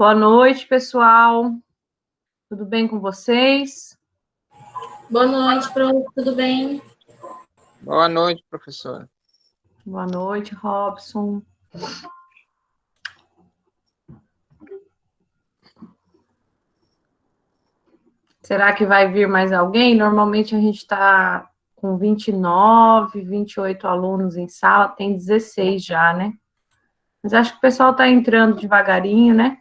Boa noite, pessoal. Tudo bem com vocês? Boa noite, Pro. Tudo bem? Boa noite, professora. Boa noite, Robson. Será que vai vir mais alguém? Normalmente a gente está com 29, 28 alunos em sala, tem 16 já, né? Mas acho que o pessoal está entrando devagarinho, né?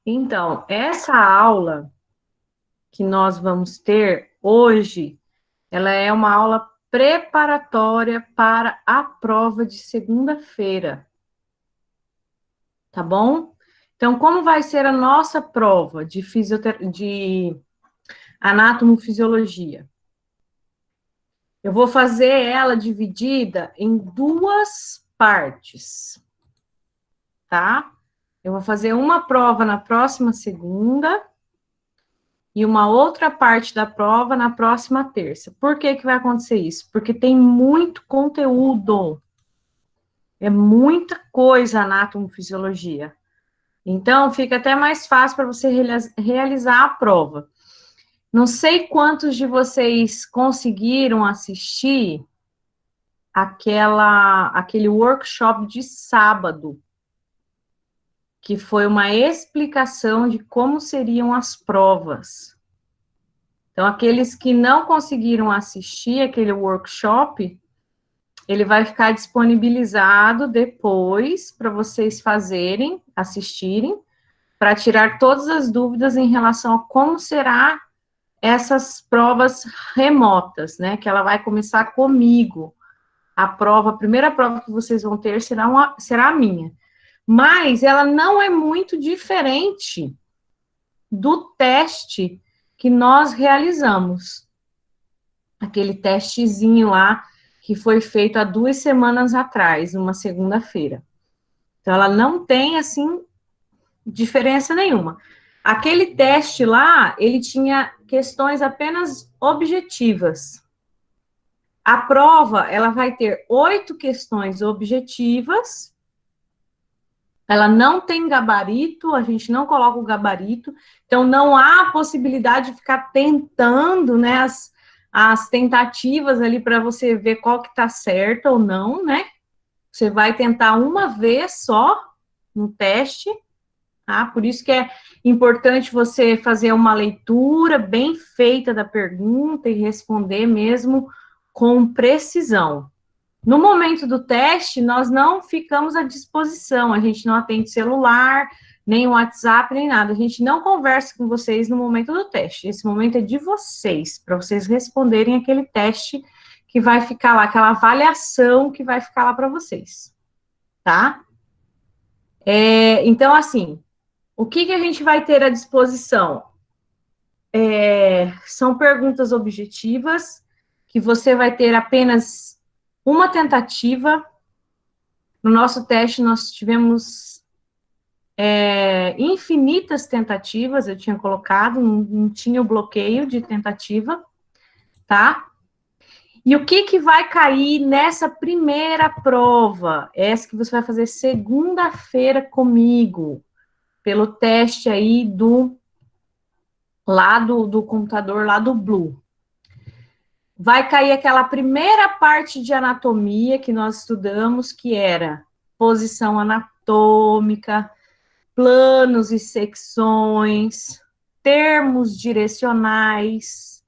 Então, essa aula que nós vamos ter hoje, ela é uma aula preparatória para a prova de segunda-feira. Tá bom? Então, como vai ser a nossa prova de anatomofisiologia? Eu vou fazer ela dividida em duas partes, tá? Eu vou fazer uma prova na próxima segunda e uma outra parte da prova na próxima terça. Por que que vai acontecer isso? Porque tem muito conteúdo. É muita coisa anatomofisiologia. Então, fica até mais fácil para você realizar a prova. Não sei quantos de vocês conseguiram assistir aquele workshop de sábado, que foi uma explicação de como seriam as provas. Então, aqueles que não conseguiram assistir aquele workshop, ele vai ficar disponibilizado depois para vocês assistirem, para tirar todas as dúvidas em relação a como será essas provas remotas, né? Que ela vai começar comigo. A primeira prova que vocês vão ter será a minha. Mas ela não é muito diferente do teste que nós realizamos. Aquele testezinho lá que foi feito há 2 semanas atrás, uma segunda-feira. Então, ela não tem, assim, diferença nenhuma. Aquele teste lá, ele tinha questões apenas objetivas. A prova, ela vai ter 8 questões objetivas. Ela não tem gabarito, a gente não coloca o gabarito. Então, não há possibilidade de ficar tentando, né, as tentativas ali para você ver qual que está certo ou não, né? Você vai tentar uma vez só no teste. Tá? Por isso que é importante você fazer uma leitura bem feita da pergunta e responder mesmo com precisão. No momento do teste, nós não ficamos à disposição, a gente não atende celular, nem WhatsApp, nem nada, a gente não conversa com vocês no momento do teste, esse momento é de vocês, para vocês responderem aquele teste que vai ficar lá, aquela avaliação que vai ficar lá para vocês, tá? Então, assim, o que a gente vai ter à disposição? São perguntas objetivas, que você vai ter apenas uma tentativa. No nosso teste, nós tivemos infinitas tentativas, eu tinha colocado, não tinha o bloqueio de tentativa, tá? E o que vai cair nessa primeira prova? Essa que você vai fazer segunda-feira comigo, pelo teste aí do computador, lá do Blue. Vai cair aquela primeira parte de anatomia que nós estudamos, que era posição anatômica, planos e secções, termos direcionais,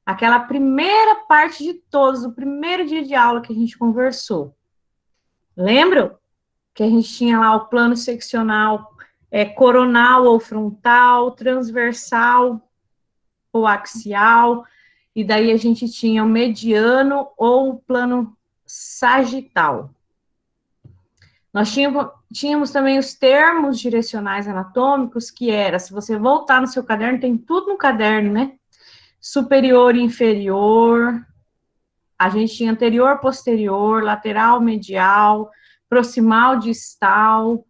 aquela primeira parte de todos, o primeiro dia de aula que a gente conversou. Lembram? Que a gente tinha lá o plano seccional coronal ou frontal, transversal ou axial, e daí a gente tinha o mediano ou o plano sagital. Nós tínhamos também os termos direcionais anatômicos, que era, se você voltar no seu caderno, tem tudo no caderno, né? Superior e inferior, a gente tinha anterior, posterior, lateral, medial, proximal, distal,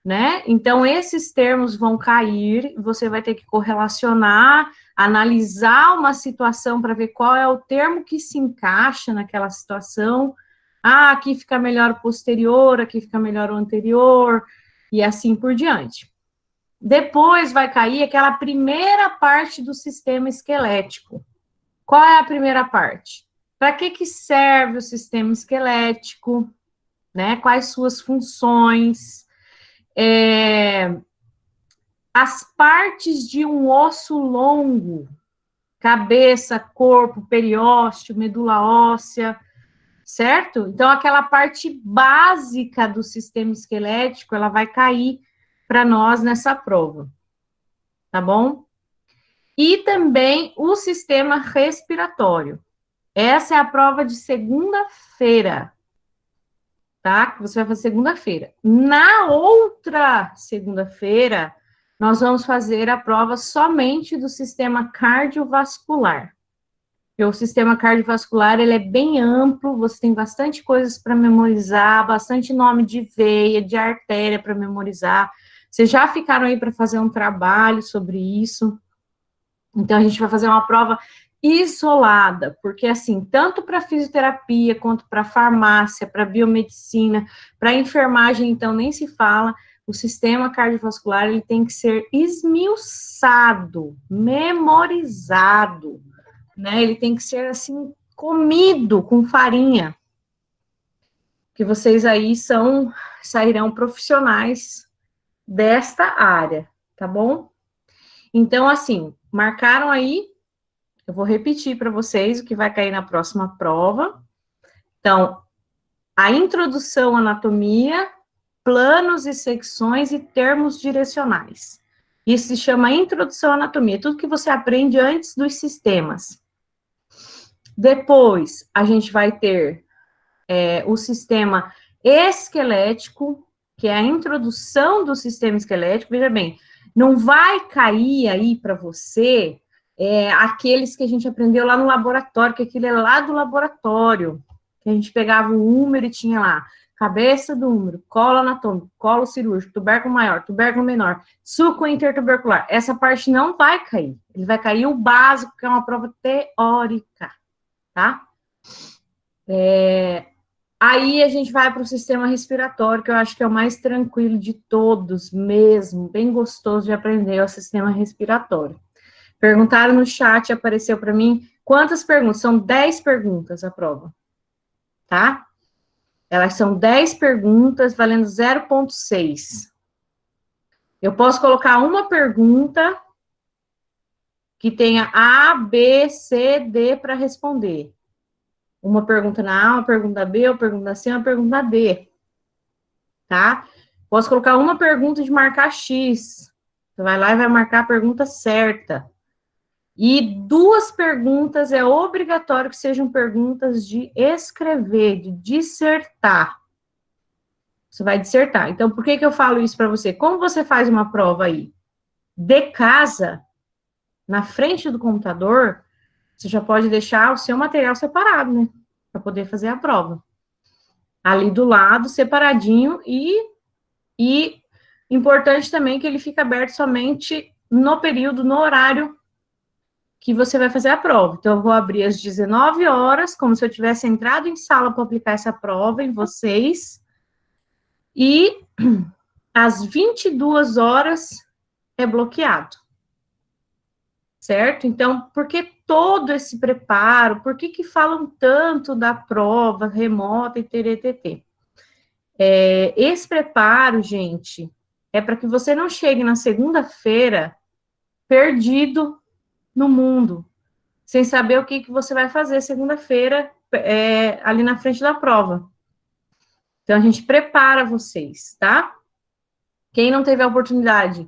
né? Então, esses termos vão cair, você vai ter que correlacionar, analisar uma situação para ver qual é o termo que se encaixa naquela situação. Ah, aqui fica melhor o posterior, aqui fica melhor o anterior, e assim por diante. Depois vai cair aquela primeira parte do sistema esquelético. Qual é a primeira parte? Para que serve o sistema esquelético, né? Quais suas funções? As partes de um osso longo, cabeça, corpo, periósteo, medula óssea, certo? Então, aquela parte básica do sistema esquelético, ela vai cair para nós nessa prova, tá bom? E também o sistema respiratório. Essa é a prova de segunda-feira, tá? Que você vai fazer segunda-feira. Na outra segunda-feira, nós vamos fazer a prova somente do sistema cardiovascular. Porque o sistema cardiovascular, ele é bem amplo, você tem bastante coisas para memorizar, bastante nome de veia, de artéria para memorizar. Vocês já ficaram aí para fazer um trabalho sobre isso. Então, a gente vai fazer uma prova isolada, porque assim, tanto para fisioterapia, quanto para farmácia, para biomedicina, para enfermagem, então, nem se fala, o sistema cardiovascular, ele tem que ser esmiuçado, memorizado, né? Ele tem que ser, assim, comido com farinha, que vocês aí sairão profissionais desta área, tá bom? Então, assim, marcaram aí? Eu vou repetir para vocês o que vai cair na próxima prova. Então, a introdução à anatomia, planos e secções e termos direcionais. Isso se chama introdução à anatomia, tudo que você aprende antes dos sistemas. Depois, a gente vai ter o sistema esquelético, que é a introdução do sistema esquelético. Veja bem, não vai cair aí para você aqueles que a gente aprendeu lá no laboratório, que aquilo é lá do laboratório, que a gente pegava o húmero e tinha lá, cabeça do húmero, colo anatômico, colo cirúrgico, tubérculo maior, tubérculo menor, suco intertubercular. Essa parte não vai cair. Ele vai cair o básico, que é uma prova teórica, tá? Aí a gente vai para o sistema respiratório, que eu acho que é o mais tranquilo de todos mesmo, bem gostoso de aprender, é o sistema respiratório. Perguntaram no chat, apareceu para mim, quantas perguntas? São 10 perguntas a prova, tá? Elas são 10 perguntas, valendo 0,6. Eu posso colocar uma pergunta que tenha A, B, C, D para responder. Uma pergunta na A, uma pergunta na B, uma pergunta na C, uma pergunta na D, tá? Posso colocar uma pergunta de marcar X. Você vai lá e vai marcar a pergunta certa. E 2 perguntas é obrigatório que sejam perguntas de escrever, de dissertar. Você vai dissertar. Então, por que eu falo isso para você? Como você faz uma prova aí de casa, na frente do computador, você já pode deixar o seu material separado, né? Para poder fazer a prova. Ali do lado, separadinho, e importante também que ele fica aberto somente no período, no horário que você vai fazer a prova. Então, eu vou abrir às 19 horas, como se eu tivesse entrado em sala para aplicar essa prova em vocês, e às 22 horas é bloqueado. Certo? Então, por que todo esse preparo? Por que falam tanto da prova remota e TTT? Esse preparo, gente, é para que você não chegue na segunda-feira perdido no mundo, sem saber o que você vai fazer segunda-feira ali na frente da prova. Então, a gente prepara vocês, tá? Quem não teve a oportunidade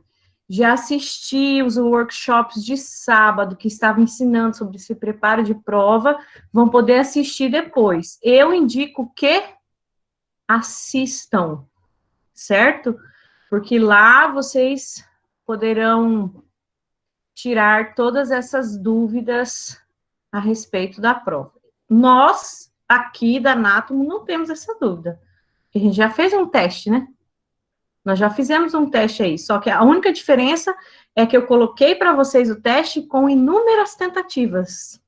de assistir os workshops de sábado que estavam ensinando sobre esse preparo de prova, vão poder assistir depois. Eu indico que assistam, certo? Porque lá vocês poderão tirar todas essas dúvidas a respeito da prova. Nós, aqui da Anátomo, não temos essa dúvida. A gente já fez um teste, né? Nós já fizemos um teste aí, só que a única diferença é que eu coloquei para vocês o teste com inúmeras tentativas.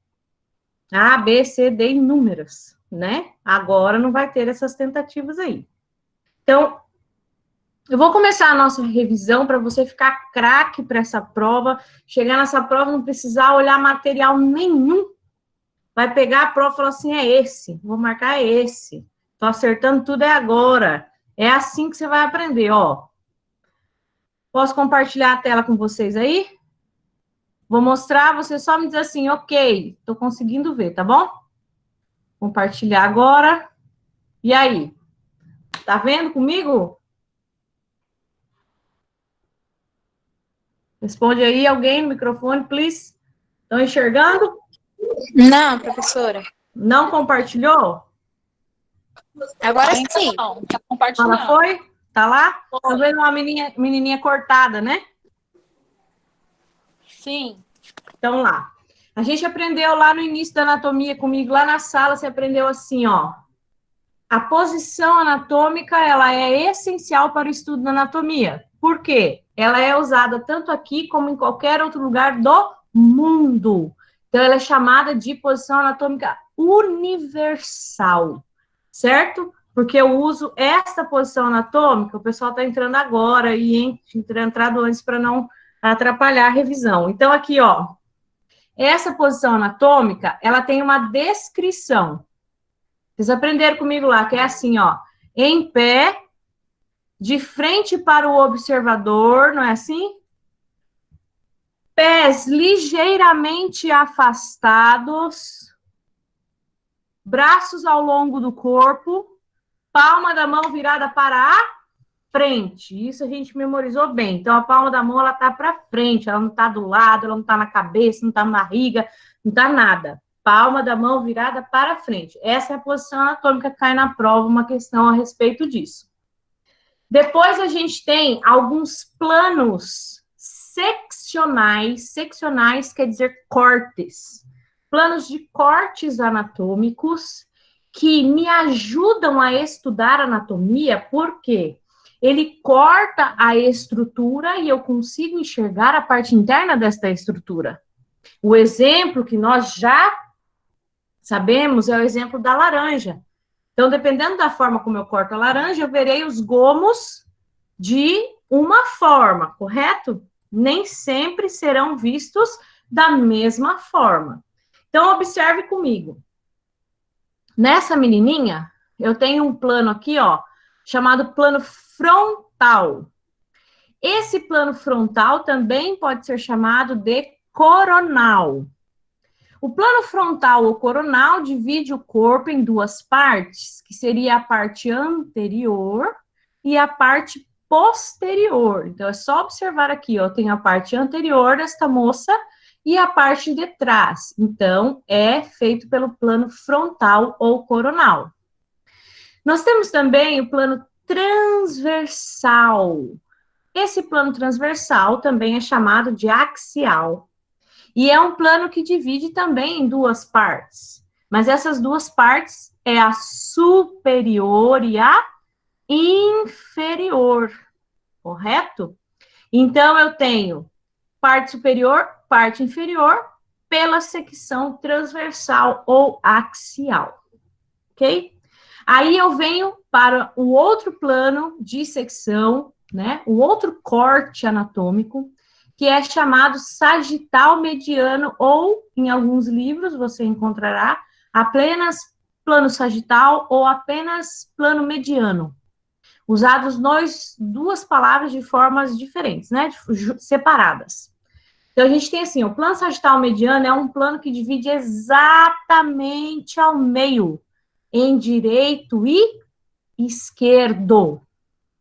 A, B, C, D, inúmeras, né? Agora não vai ter essas tentativas aí. Então, eu vou começar a nossa revisão para você ficar craque para essa prova, chegar nessa prova não precisar olhar material nenhum. Vai pegar a prova e falar assim, é esse, vou marcar esse. Tô acertando tudo é agora. É assim que você vai aprender, ó. Posso compartilhar a tela com vocês aí? Vou mostrar, você só me diz assim, ok, tô conseguindo ver, tá bom? Compartilhar agora. E aí? Tá vendo comigo? Responde aí alguém no microfone, please. Estão enxergando? Não, professora. Não compartilhou? Agora sim. Não, tá Ela compartilhando. foi? Tá lá? Tá vendo uma menininha cortada, né? Sim. Então, lá. A gente aprendeu lá no início da anatomia comigo, lá na sala, você aprendeu assim, ó. A posição anatômica, ela é essencial para o estudo da anatomia. Por quê? Ela é usada tanto aqui como em qualquer outro lugar do mundo. Então, ela é chamada de posição anatômica universal, certo? Porque eu uso esta posição anatômica, o pessoal está entrando agora e entrado antes para não atrapalhar a revisão. Então, aqui, ó, essa posição anatômica, ela tem uma descrição. Vocês aprenderam comigo lá, que é assim, ó, em pé, de frente para o observador, não é assim? Pés ligeiramente afastados, braços ao longo do corpo, palma da mão virada para a frente. Isso a gente memorizou bem. Então, a palma da mão, ela tá para frente, ela não tá do lado, ela não tá na cabeça, não tá na barriga, não tá nada. Palma da mão virada para frente. Essa é a posição anatômica que cai na prova, uma questão a respeito disso. Depois a gente tem alguns planos seccionais. Seccionais quer dizer cortes. Planos de cortes anatômicos que me ajudam a estudar anatomia, porque ele corta a estrutura e eu consigo enxergar a parte interna desta estrutura. O exemplo que nós já sabemos é o exemplo da laranja. Então, dependendo da forma como eu corto a laranja, eu verei os gomos de uma forma, correto? Nem sempre serão vistos da mesma forma. Então, observe comigo. Nessa menininha, eu tenho um plano aqui, ó, chamado plano frontal. Esse plano frontal também pode ser chamado de coronal. O plano frontal ou coronal divide o corpo em duas partes, que seria a parte anterior e a parte posterior. Então, é só observar aqui, ó, tem a parte anterior desta moça e a parte de trás. Então, é feito pelo plano frontal ou coronal. Nós temos também o plano transversal. Esse plano transversal também é chamado de axial. E é um plano que divide também em duas partes. Mas essas duas partes é a superior e a inferior, correto? Então, eu tenho parte superior, parte inferior, pela secção transversal ou axial, ok? Aí eu venho para o outro plano de secção, né? O outro corte anatômico, que é chamado sagital mediano, ou, em alguns livros, você encontrará apenas plano sagital ou apenas plano mediano. Usados duas palavras de formas diferentes, né? Separadas. Então, a gente tem assim, o plano sagital mediano é um plano que divide exatamente ao meio, em direito e esquerdo,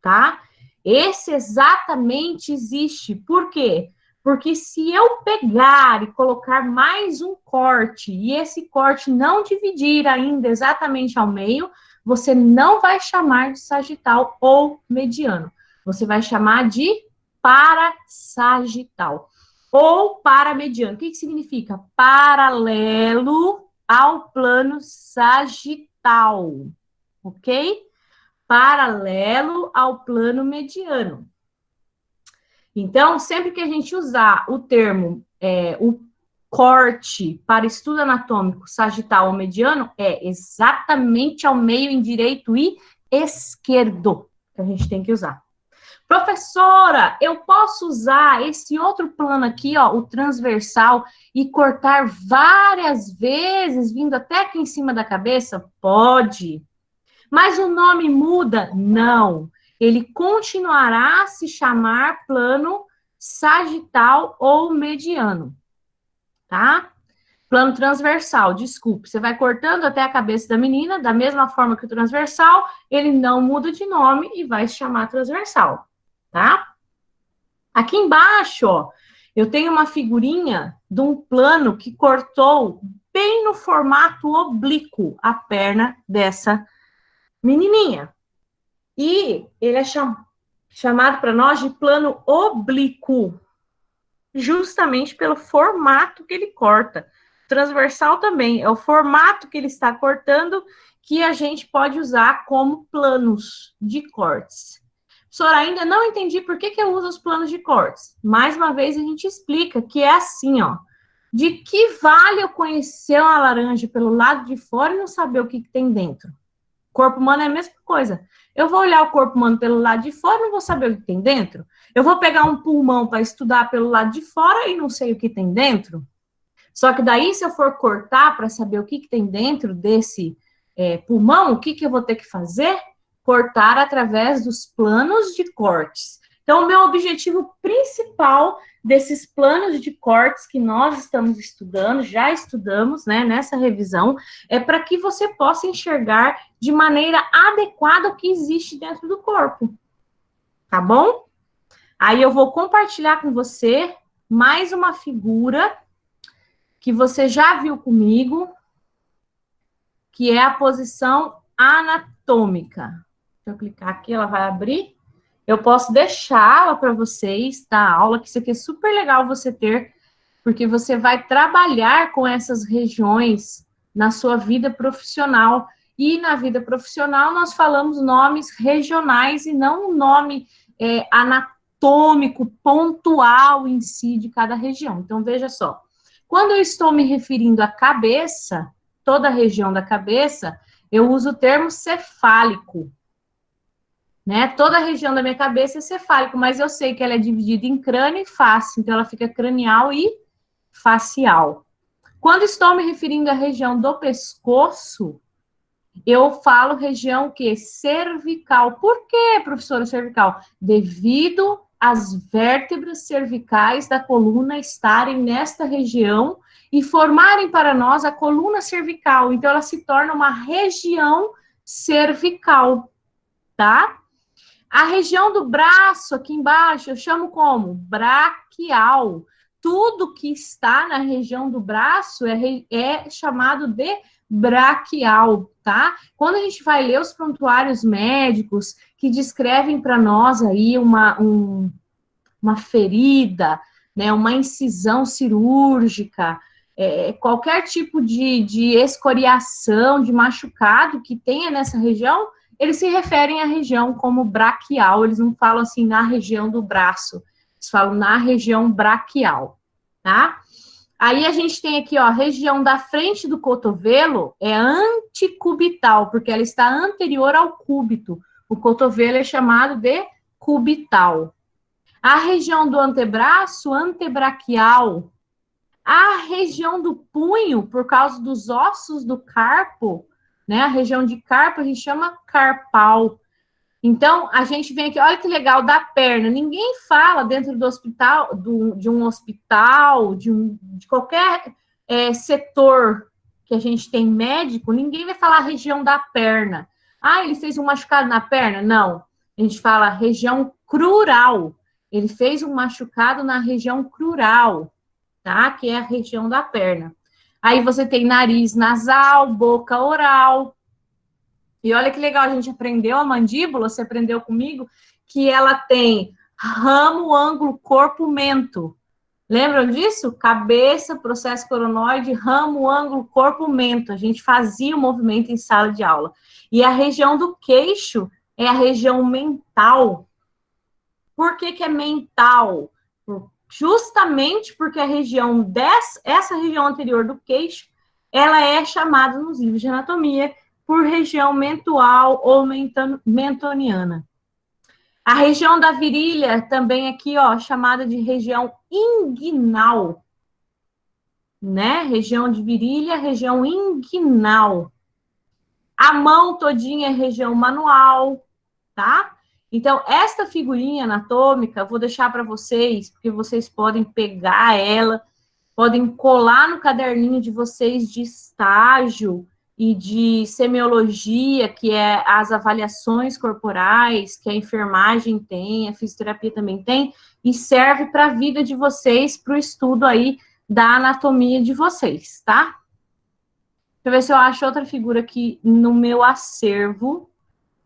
tá? Esse exatamente existe. Por quê? Porque se eu pegar e colocar mais um corte, e esse corte não dividir ainda exatamente ao meio, você não vai chamar de sagital ou mediano. Você vai chamar de parasagital ou paramediano. O que significa? Paralelo ao plano sagital, ok? paralelo ao plano mediano. Então, sempre que a gente usar o termo, o corte para estudo anatômico sagital ou mediano, é exatamente ao meio indireito e esquerdo que a gente tem que usar. Professora, eu posso usar esse outro plano aqui, ó, o transversal, e cortar várias vezes, vindo até aqui em cima da cabeça? Pode. Mas o nome muda? Não. Ele continuará a se chamar plano sagital ou mediano, tá? Plano transversal, desculpe. Você vai cortando até a cabeça da menina, da mesma forma que o transversal, ele não muda de nome e vai se chamar transversal, tá? Aqui embaixo, ó, eu tenho uma figurinha de um plano que cortou bem no formato oblíquo a perna dessa menininha. E ele é chamado para nós de plano oblíquo, justamente pelo formato que ele corta. Transversal também, é o formato que ele está cortando que a gente pode usar como planos de cortes. Professora, ainda não entendi por que eu uso os planos de cortes. Mais uma vez a gente explica que é assim, ó. De que vale eu conhecer uma laranja pelo lado de fora e não saber o que tem dentro? O corpo humano é a mesma coisa. Eu vou olhar o corpo humano pelo lado de fora e não vou saber o que tem dentro? Eu vou pegar um pulmão para estudar pelo lado de fora e não sei o que tem dentro? Só que daí, se eu for cortar para saber o que tem dentro desse pulmão, o que eu vou ter que fazer? Cortar através dos planos de cortes. Então, o meu objetivo principal desses planos de cortes que nós estamos estudando, já estudamos, né, nessa revisão, é para que você possa enxergar de maneira adequada o que existe dentro do corpo. Tá bom? Aí eu vou compartilhar com você mais uma figura que você já viu comigo, que é a posição anatômica. Deixa eu clicar aqui, ela vai abrir. Eu posso deixá-la para vocês, da aula, que isso aqui é super legal você ter, porque você vai trabalhar com essas regiões na sua vida profissional. E na vida profissional nós falamos nomes regionais e não um nome anatômico, pontual em si de cada região. Então, veja só. Quando eu estou me referindo à cabeça, toda a região da cabeça, eu uso o termo cefálico. Né? Toda a região da minha cabeça é cefálico, mas eu sei que ela é dividida em crânio e face, então ela fica cranial e facial. Quando estou me referindo à região do pescoço, eu falo região que cervical. Por que, professora, cervical? Devido as vértebras cervicais da coluna estarem nesta região e formarem para nós a coluna cervical. Então, ela se torna uma região cervical, tá? A região do braço, aqui embaixo, eu chamo como? Braquial. Tudo que está na região do braço é chamado de braquial, tá? Quando a gente vai ler os prontuários médicos que descrevem para nós aí uma ferida, né, uma incisão cirúrgica, qualquer tipo de escoriação, de machucado que tenha nessa região, eles se referem à região como braquial, eles não falam assim na região do braço, eles falam na região braquial, tá? Aí a gente tem aqui, ó, a região da frente do cotovelo é anticubital, porque ela está anterior ao cúbito. O cotovelo é chamado de cubital. A região do antebraço, antebraquial. A região do punho, por causa dos ossos do carpo, né? A região de carpo a gente chama carpal. Então, a gente vem aqui, olha que legal, da perna. Ninguém fala dentro do hospital, de um hospital, de qualquer setor que a gente tem médico, ninguém vai falar região da perna. Ah, ele fez um machucado na perna? Não. A gente fala região crural. Ele fez um machucado na região crural, tá? Que é a região da perna. Aí você tem nariz nasal, boca oral. E olha que legal, a gente aprendeu a mandíbula, você aprendeu comigo, que ela tem ramo, ângulo, corpo, mento. Lembram disso? Cabeça, processo coronoide, ramo, ângulo, corpo, mento. A gente fazia o movimento em sala de aula. E a região do queixo é a região mental. Por que que é mental? Justamente porque a região essa região anterior do queixo, ela é chamada nos livros de anatomia por região mental ou mentoniana. A região da virilha também aqui, ó, chamada de região inguinal, né? Região de virilha, região inguinal. A mão todinha é região manual, tá? Então, esta figurinha anatômica, eu vou deixar para vocês, porque vocês podem pegar ela, podem colar no caderninho de vocês de estágio e de semiologia, que é as avaliações corporais, que a enfermagem tem, a fisioterapia também tem, e serve para a vida de vocês, para o estudo aí da anatomia de vocês, tá? Deixa eu ver se eu acho outra figura aqui no meu acervo,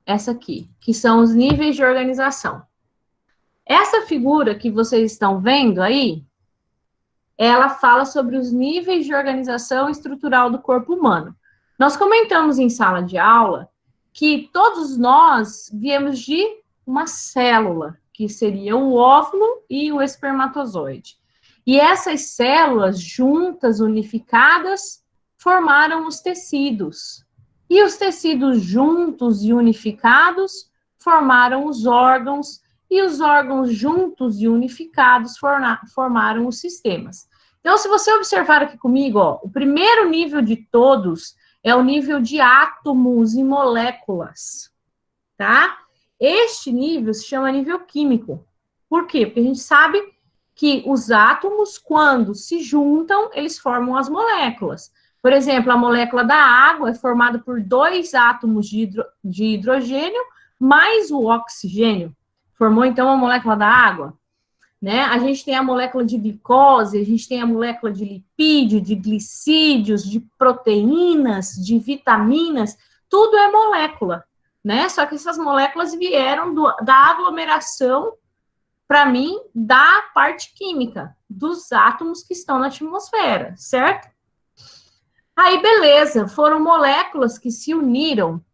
essa aqui, que são os níveis de organização. Essa figura que vocês estão vendo aí, ela fala sobre os níveis de organização estrutural do corpo humano. Nós comentamos em sala de aula que todos nós viemos de uma célula, que seria o óvulo e o espermatozoide. E essas células juntas, unificadas, formaram os tecidos. E os tecidos juntos e unificados formaram os órgãos, e os órgãos juntos e unificados formaram os sistemas. Então, se você observar aqui comigo, ó, o primeiro nível de todos é o nível de átomos e moléculas, tá? Este nível se chama nível químico. Por quê? Porque a gente sabe que os átomos, quando se juntam, eles formam as moléculas. Por exemplo, a molécula da água é formada por 2 átomos de hidrogênio mais o oxigênio. Formou, então, a molécula da água. Né? A gente tem a molécula de glicose, a gente tem a molécula de lipídio, de glicídios, de proteínas, de vitaminas, tudo é molécula, né? Só que essas moléculas vieram da aglomeração, para mim, da parte química, dos átomos que estão na atmosfera, certo? Aí, beleza, foram moléculas que se uniram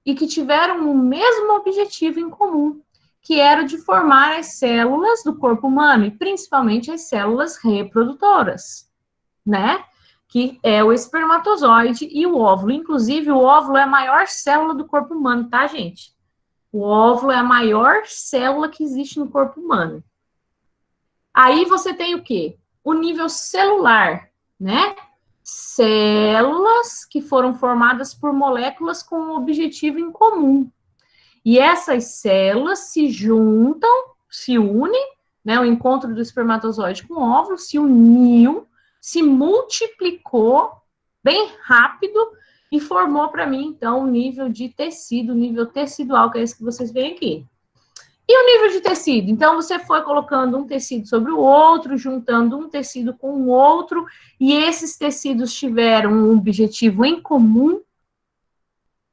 e que tiveram o mesmo objetivo em comum, que era o de formar as células do corpo humano, e principalmente as células reprodutoras, né? Que é o espermatozoide e o óvulo. Inclusive, o óvulo é a maior célula do corpo humano, tá, gente? O óvulo é a maior célula que existe no corpo humano. Aí você tem o quê? O nível celular, né? Células que foram formadas por moléculas com um objetivo em comum. E essas células se juntam, se unem, né? O encontro do espermatozoide com o óvulo se uniu, se multiplicou bem rápido e formou para mim, então, o nível de tecido, o nível tecidual, que é esse que vocês veem aqui. E o nível de tecido? Então, você foi colocando um tecido sobre o outro, juntando um tecido com o outro, e esses tecidos tiveram um objetivo em comum,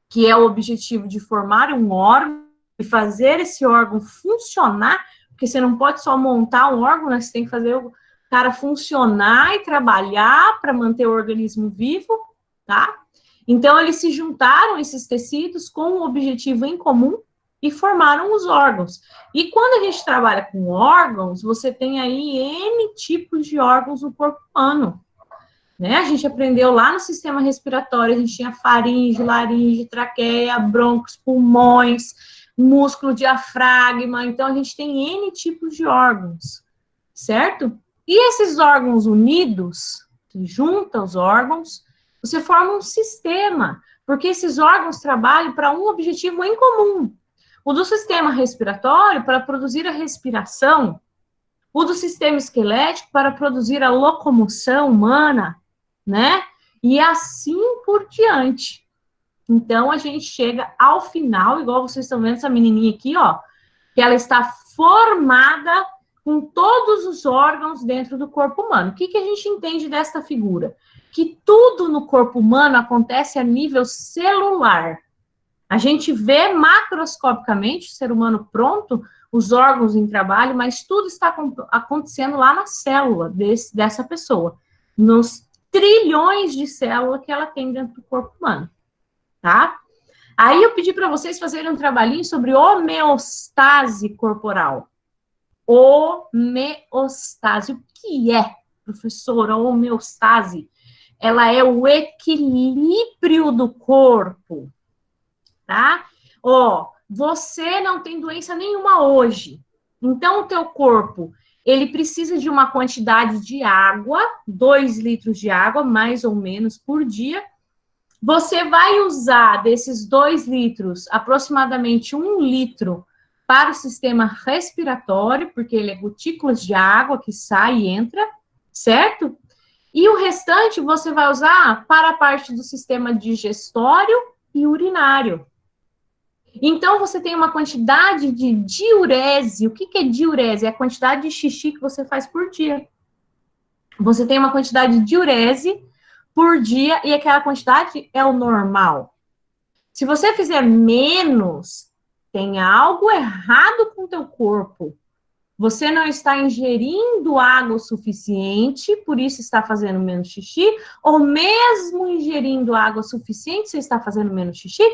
que é o objetivo de formar um órgão e fazer esse órgão funcionar, porque você não pode só montar um órgão, né? Você tem que fazer o cara funcionar e trabalhar para manter o organismo vivo, tá? Então, eles se juntaram, esses tecidos, com um objetivo em comum e formaram os órgãos. E quando a gente trabalha com órgãos, você tem aí N tipos de órgãos no corpo humano. Né? A gente aprendeu lá no sistema respiratório, a gente tinha faringe, laringe, traqueia, brônquios, pulmões, músculo, diafragma, então a gente tem N tipos de órgãos, certo? E esses órgãos unidos, que juntam os órgãos, você forma um sistema, porque esses órgãos trabalham para um objetivo em comum. O do sistema respiratório, para produzir a respiração, o do sistema esquelético, para produzir a locomoção humana, né? E assim por diante. Então, a gente chega ao final, igual vocês estão vendo essa menininha aqui, ó, que ela está formada com todos os órgãos dentro do corpo humano. O que a gente entende desta figura? Que tudo no corpo humano acontece a nível celular. A gente vê macroscopicamente o ser humano pronto, os órgãos em trabalho, mas tudo está acontecendo lá na célula dessa pessoa, nos trilhões de células que ela tem dentro do corpo humano, tá? Aí eu pedi para vocês fazerem um trabalhinho sobre homeostase corporal. Homeostase. O que é, professora, homeostase? Ela é o equilíbrio do corpo, tá? Ó, você não tem doença nenhuma hoje. Então, o teu corpo, ele precisa de uma quantidade de água, 2 litros de água, mais ou menos, por dia. Você vai usar desses 2 litros, aproximadamente 1 litro para o sistema respiratório, porque ele é gotículas de água que sai e entra, certo? E o restante você vai usar para a parte do sistema digestório e urinário. Então, você tem uma quantidade de diurese. O que é diurese? É a quantidade de xixi que você faz por dia. Você tem uma quantidade de diurese por dia e aquela quantidade é o normal. Se você fizer menos, tem algo errado com o teu corpo. Você não está ingerindo água o suficiente, por isso está fazendo menos xixi, ou mesmo ingerindo água suficiente, você está fazendo menos xixi?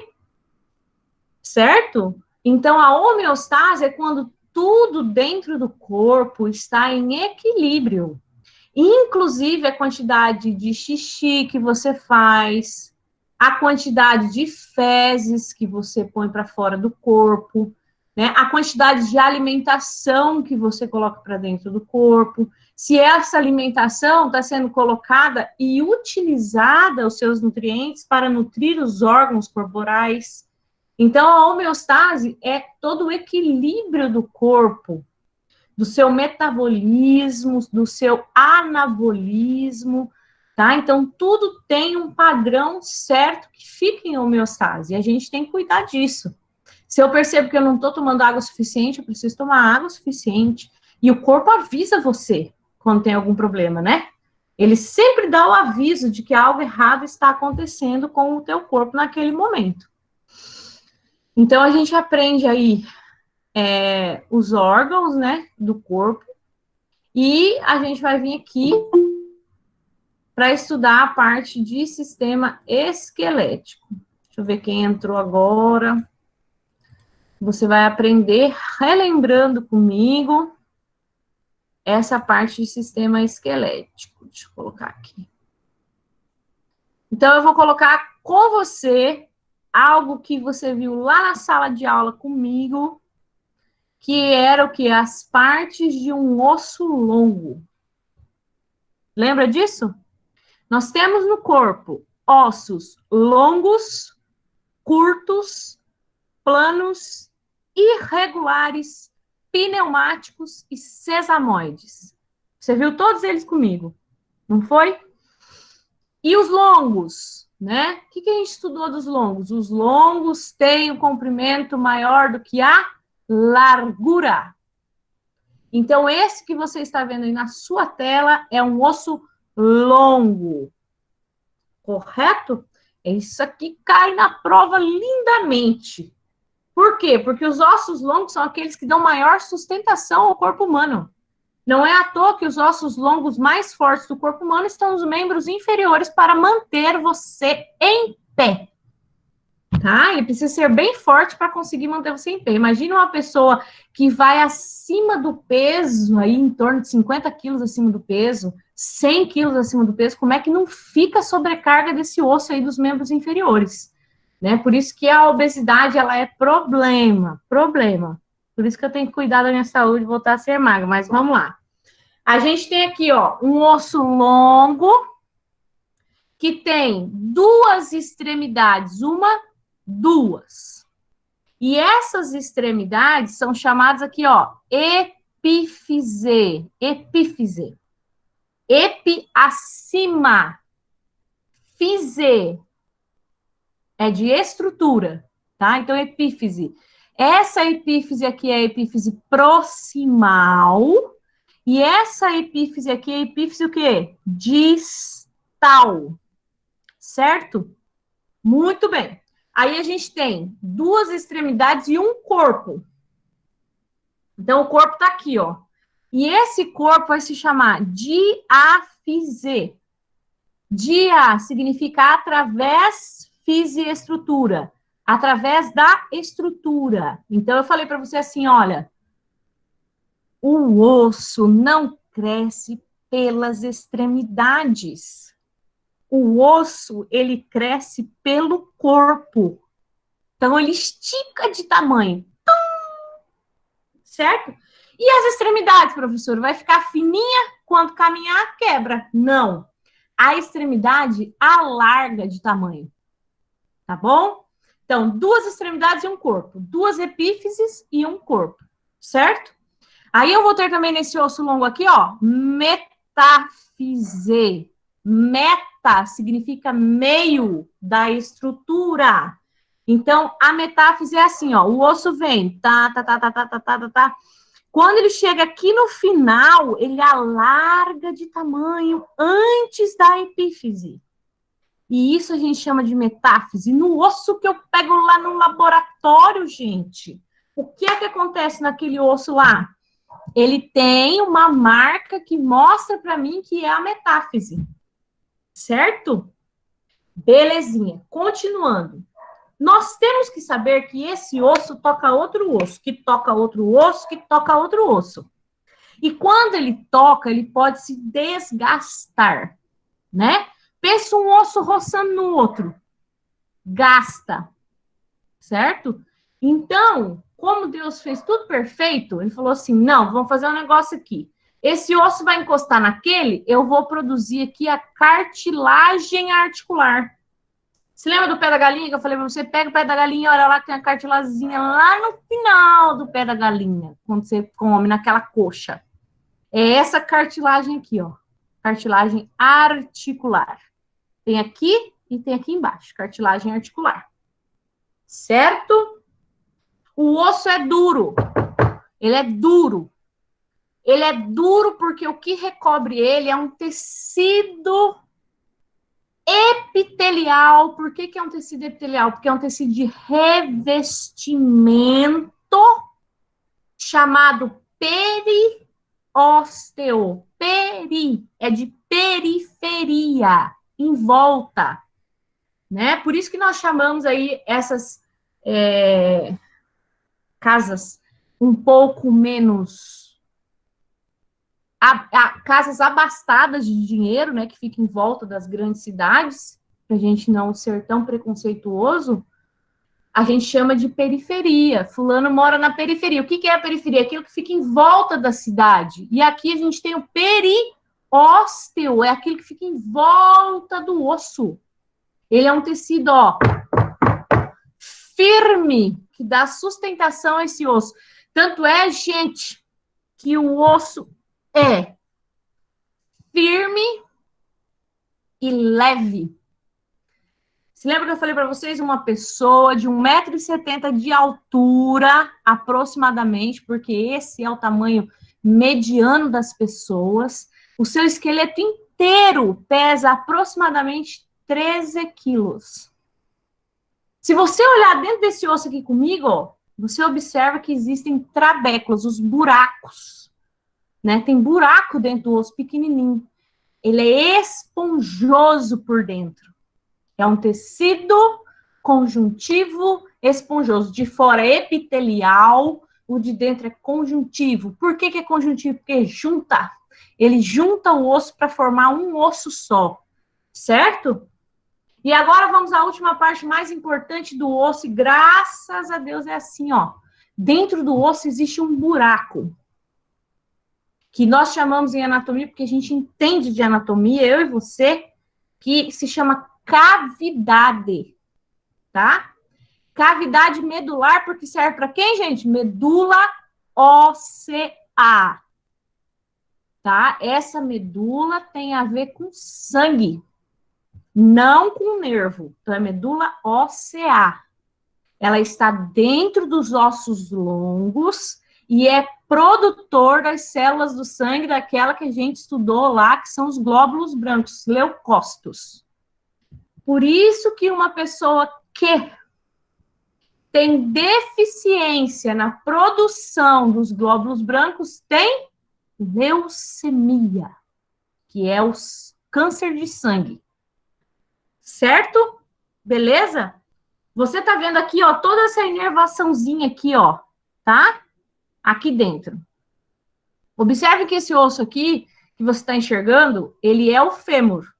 Certo? Então, a homeostase é quando tudo dentro do corpo está em equilíbrio. Inclusive, a quantidade de xixi que você faz, a quantidade de fezes que você põe para fora do corpo, né? A quantidade de alimentação que você coloca para dentro do corpo, se essa alimentação está sendo colocada e utilizada, os seus nutrientes, para nutrir os órgãos corporais. Então, a homeostase é todo o equilíbrio do corpo, do seu metabolismo, do seu anabolismo, tá? Então, tudo tem um padrão certo que fica em homeostase, e a gente tem que cuidar disso. Se eu percebo que eu não estou tomando água suficiente, eu preciso tomar água suficiente, e o corpo avisa você quando tem algum problema, né? Ele sempre dá o aviso de que algo errado está acontecendo com o teu corpo naquele momento. Então, a gente aprende aí os órgãos, né, do corpo, e a gente vai vir aqui para estudar a parte de sistema esquelético. Deixa eu ver quem entrou agora. Você vai aprender relembrando comigo essa parte de sistema esquelético. Deixa eu colocar aqui. Então, eu vou colocar com você algo que você viu lá na sala de aula comigo, que era o que? As partes de um osso longo. Lembra disso? Nós temos no corpo ossos longos, curtos, planos, irregulares, pneumáticos e sesamoides. Você viu todos eles comigo, não foi? E os longos, né? O que a gente estudou dos longos? Os longos têm um comprimento maior do que a largura. Então, esse que você está vendo aí na sua tela é um osso longo. Correto? Isso aqui cai na prova lindamente. Por quê? Porque os ossos longos são aqueles que dão maior sustentação ao corpo humano. Não é à toa que os ossos longos mais fortes do corpo humano estão nos membros inferiores para manter você em pé. Tá? Ele precisa ser bem forte para conseguir manter você em pé. Imagina uma pessoa que vai acima do peso, aí em torno de 50 quilos acima do peso, 100 quilos acima do peso, como é que não fica sobrecarga desse osso aí dos membros inferiores? Né? Por isso que a obesidade, ela é problema. Por isso que eu tenho que cuidar da minha saúde e voltar a ser magra. Mas vamos lá. A gente tem aqui, ó, um osso longo que tem 2 extremidades, duas. E essas extremidades são chamadas aqui, ó, epífise. Epi, acima. Fise é de estrutura, tá? Então, epífise. Essa epífise aqui é a epífise proximal. E essa epífise aqui é a epífise o quê? Distal. Certo? Muito bem. Aí a gente tem 2 extremidades e um corpo. Então, o corpo tá aqui, ó. E esse corpo vai se chamar diáfise. Dia significa através, fise, estrutura. Através da estrutura. Então, eu falei para você assim, olha, o osso não cresce pelas extremidades. O osso, ele cresce pelo corpo. Então, ele estica de tamanho. Certo? E as extremidades, professor? Vai ficar fininha quando caminhar, quebra? Não. A extremidade alarga de tamanho. Tá bom? Então, 2 extremidades e um corpo. 2 epífises e um corpo. Certo? Aí eu vou ter também nesse osso longo aqui, ó, metáfise. Meta significa meio da estrutura. Então, a metáfise é assim, ó, o osso vem, tá. Quando ele chega aqui no final, ele alarga de tamanho antes da epífise. E isso a gente chama de metáfise. No osso que eu pego lá no laboratório, gente, o que é que acontece naquele osso lá? Ele tem uma marca que mostra para mim que é a metáfise. Certo? Belezinha. Continuando. Nós temos que saber que esse osso toca outro osso, que toca outro osso, que toca outro osso. E quando ele toca, ele pode se desgastar, né? Pensa um osso roçando no outro. Gasta. Certo? Então, como Deus fez tudo perfeito, ele falou assim, não, vamos fazer um negócio aqui. Esse osso vai encostar naquele, eu vou produzir aqui a cartilagem articular. Você lembra do pé da galinha que eu falei para você? Pega o pé da galinha, olha lá que tem a cartilazinha lá no final do pé da galinha, quando você come naquela coxa. É essa cartilagem aqui, ó. Cartilagem articular. Tem aqui e tem aqui embaixo, cartilagem articular. Certo? O osso é duro. Ele é duro. Ele é duro porque o que recobre ele é um tecido epitelial. Por que é um tecido epitelial? Porque é um tecido de revestimento chamado periósteo. Peri é de periferia, em volta, né? Por isso que nós chamamos aí essas casas um pouco menos casas abastadas de dinheiro, né, que ficam em volta das grandes cidades, para a gente não ser tão preconceituoso, a gente chama de periferia. Fulano mora na periferia. O que é a periferia? Aquilo que fica em volta da cidade. E aqui a gente tem o periósteo, é aquilo que fica em volta do osso. Ele é um tecido, ó, firme, que dá sustentação a esse osso. Tanto é, gente, que o osso é firme e leve. Se lembra que eu falei para vocês? Uma pessoa de 1,70 m de altura, aproximadamente, porque esse é o tamanho mediano das pessoas. O seu esqueleto inteiro pesa aproximadamente 13 quilos. Se você olhar dentro desse osso aqui comigo, ó, você observa que existem trabéculas, os buracos. Né? Tem buraco dentro do osso pequenininho. Ele é esponjoso por dentro. É um tecido conjuntivo esponjoso. De fora é epitelial, o de dentro é conjuntivo. Por que é conjuntivo? Porque junta. Ele junta o osso para formar um osso só. Certo? E agora vamos à última parte mais importante do osso. E graças a Deus é assim, ó. Dentro do osso existe um buraco, que nós chamamos em anatomia, porque a gente entende de anatomia, eu e você, que se chama cavidade, tá? Cavidade medular, porque serve para quem, gente? Medula óssea, tá? Essa medula tem a ver com sangue, não com nervo. Então, é medula óssea. Ela está dentro dos ossos longos e é produtor das células do sangue, daquela que a gente estudou lá, que são os glóbulos brancos, leucócitos. Por isso que uma pessoa que tem deficiência na produção dos glóbulos brancos tem leucemia, que é o câncer de sangue. Certo? Beleza? Você tá vendo aqui, ó, toda essa inervaçãozinha aqui, ó, tá? Aqui dentro. Observe que esse osso aqui, que você está enxergando, ele é o fêmur.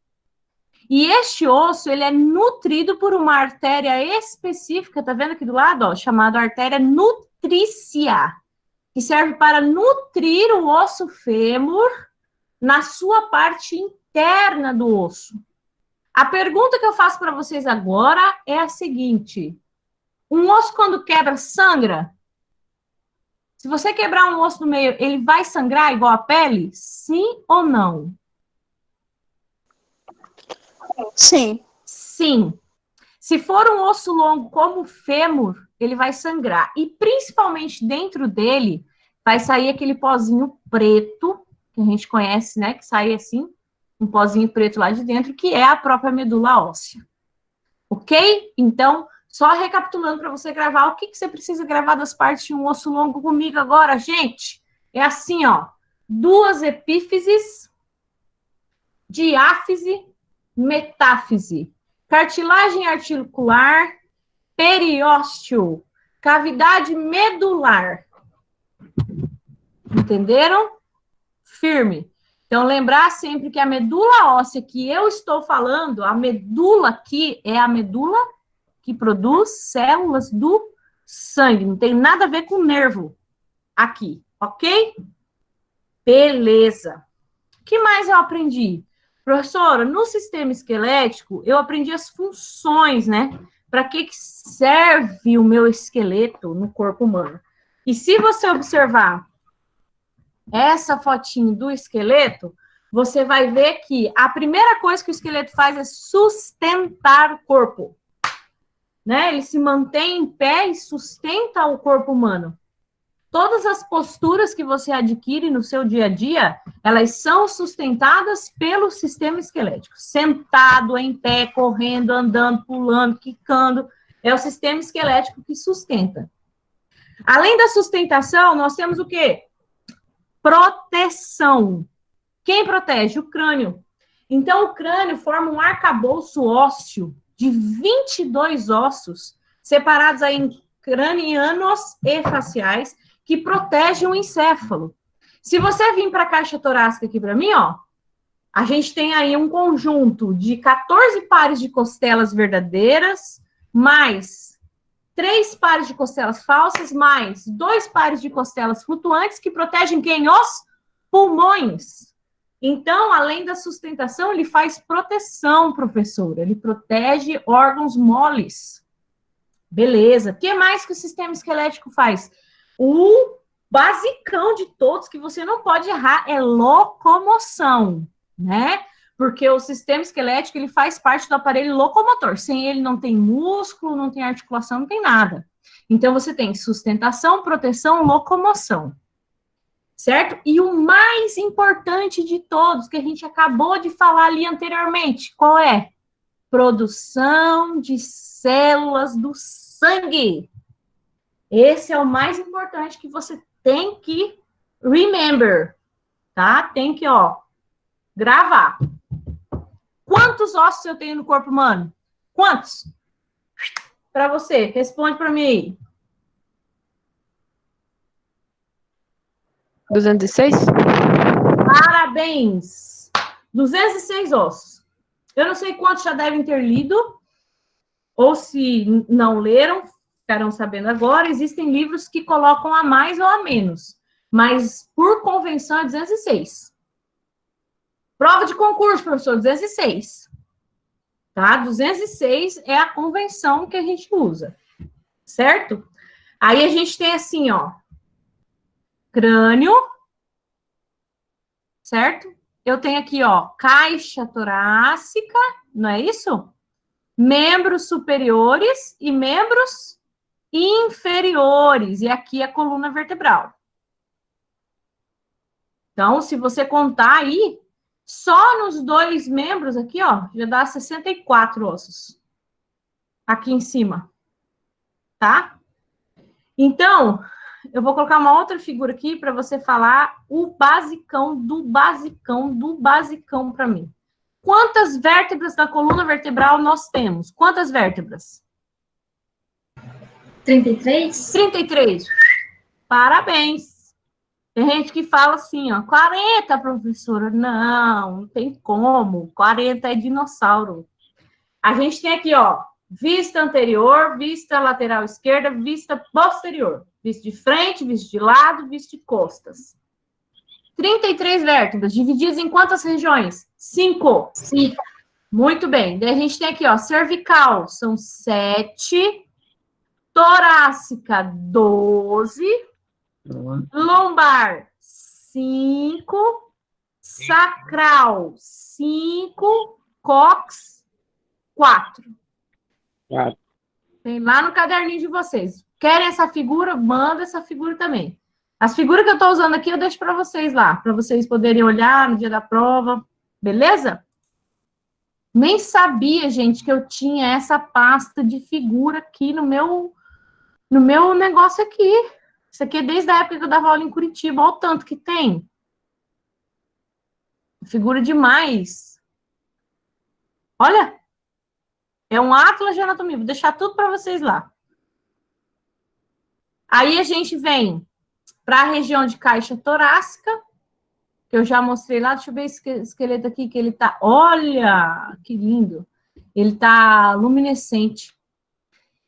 E este osso, ele é nutrido por uma artéria específica, tá vendo aqui do lado, ó, chamada artéria nutrícia, que serve para nutrir o osso fêmur na sua parte interna do osso. A pergunta que eu faço para vocês agora é a seguinte: um osso quando quebra, sangra? Se você quebrar um osso no meio, ele vai sangrar igual a pele? Sim ou não? Sim. Sim. Se for um osso longo como o fêmur, ele vai sangrar. E principalmente dentro dele, vai sair aquele pozinho preto, que a gente conhece, né? Que sai assim, um pozinho preto lá de dentro, que é a própria medula óssea. Ok? Então, só recapitulando para você gravar, o que você precisa gravar das partes de um osso longo comigo agora, gente? É assim, ó. 2 epífises, diáfise, metáfise, cartilagem articular, periósteo, cavidade medular. Entenderam? Firme. Então, lembrar sempre que a medula óssea que eu estou falando, a medula aqui é a medula que produz células do sangue. Não tem nada a ver com nervo aqui, ok? Beleza. O que mais eu aprendi? Professora, no sistema esquelético, eu aprendi as funções, né? Para que serve o meu esqueleto no corpo humano? E se você observar essa fotinho do esqueleto, você vai ver que a primeira coisa que o esqueleto faz é sustentar o corpo. Né? Ele se mantém em pé e sustenta o corpo humano. Todas as posturas que você adquire no seu dia a dia, elas são sustentadas pelo sistema esquelético. Sentado, em pé, correndo, andando, pulando, quicando, é o sistema esquelético que sustenta. Além da sustentação, nós temos o quê? Proteção. Quem protege? O crânio. Então, o crânio forma um arcabouço ósseo de 22 ossos, separados aí em cranianos e faciais, que protegem o encéfalo. Se você vir para a caixa torácica aqui para mim, ó, a gente tem aí um conjunto de 14 pares de costelas verdadeiras, mais 3 pares de costelas falsas, mais 2 pares de costelas flutuantes, que protegem quem? Os pulmões. Então, além da sustentação, ele faz proteção, professora. Ele protege órgãos moles. Beleza. O que mais que o sistema esquelético faz? O basicão de todos, que você não pode errar, é locomoção, né? Porque o sistema esquelético, ele faz parte do aparelho locomotor. Sem ele não tem músculo, não tem articulação, não tem nada. Então, você tem sustentação, proteção, locomoção. Certo? E o mais importante de todos, que a gente acabou de falar ali anteriormente, qual é? Produção de células do sangue. Esse é o mais importante que você tem que remember, tá? Tem que, ó, gravar. Quantos ossos eu tenho no corpo humano? Quantos? Para você, responde para mim aí. 206? Parabéns! 206 ossos. Eu não sei quantos já devem ter lido, ou se não leram, ficarão sabendo agora. Existem livros que colocam a mais ou a menos, mas por convenção é 206. Prova de concurso, professor, 206. Tá? 206 é a convenção que a gente usa, certo? Aí a gente tem assim, ó, crânio, certo? Eu tenho aqui, ó, caixa torácica, não é isso? Membros superiores e membros inferiores. E aqui a coluna vertebral. Então, se você contar aí, só nos 2 membros aqui, ó, já dá 64 ossos. Aqui em cima. Tá? Então, eu vou colocar uma outra figura aqui para você falar o basicão do basicão do basicão para mim. Quantas vértebras da coluna vertebral nós temos? Quantas vértebras? 33? 33. Parabéns. Tem gente que fala assim, ó, 40, professora. Não, não tem como. 40 é dinossauro. A gente tem aqui, ó, vista anterior, vista lateral esquerda, vista posterior. Vista de frente, vista de lado, vista de costas. 33 vértebras, divididas em quantas regiões? 5. 5. Muito bem. Daí a gente tem aqui, ó, cervical, são 7. Torácica, 12. Lombar, 5. Sacral, 5. Cox, 4. Tem lá no caderninho de vocês. Querem essa figura? Manda essa figura também. As figuras que eu estou usando aqui, eu deixo para vocês lá, para vocês poderem olhar no dia da prova. Beleza? Nem sabia, gente, que eu tinha essa pasta de figura aqui no meu negócio aqui. Isso aqui é desde a época que eu dava aula em Curitiba. Olha o tanto que tem. Figura demais. Olha. É um atlas de anatomia. Vou deixar tudo para vocês lá. Aí a gente vem para a região de caixa torácica, que eu já mostrei lá. Deixa eu ver esse esqueleto aqui, que ele tá... Olha, que lindo. Ele tá luminescente.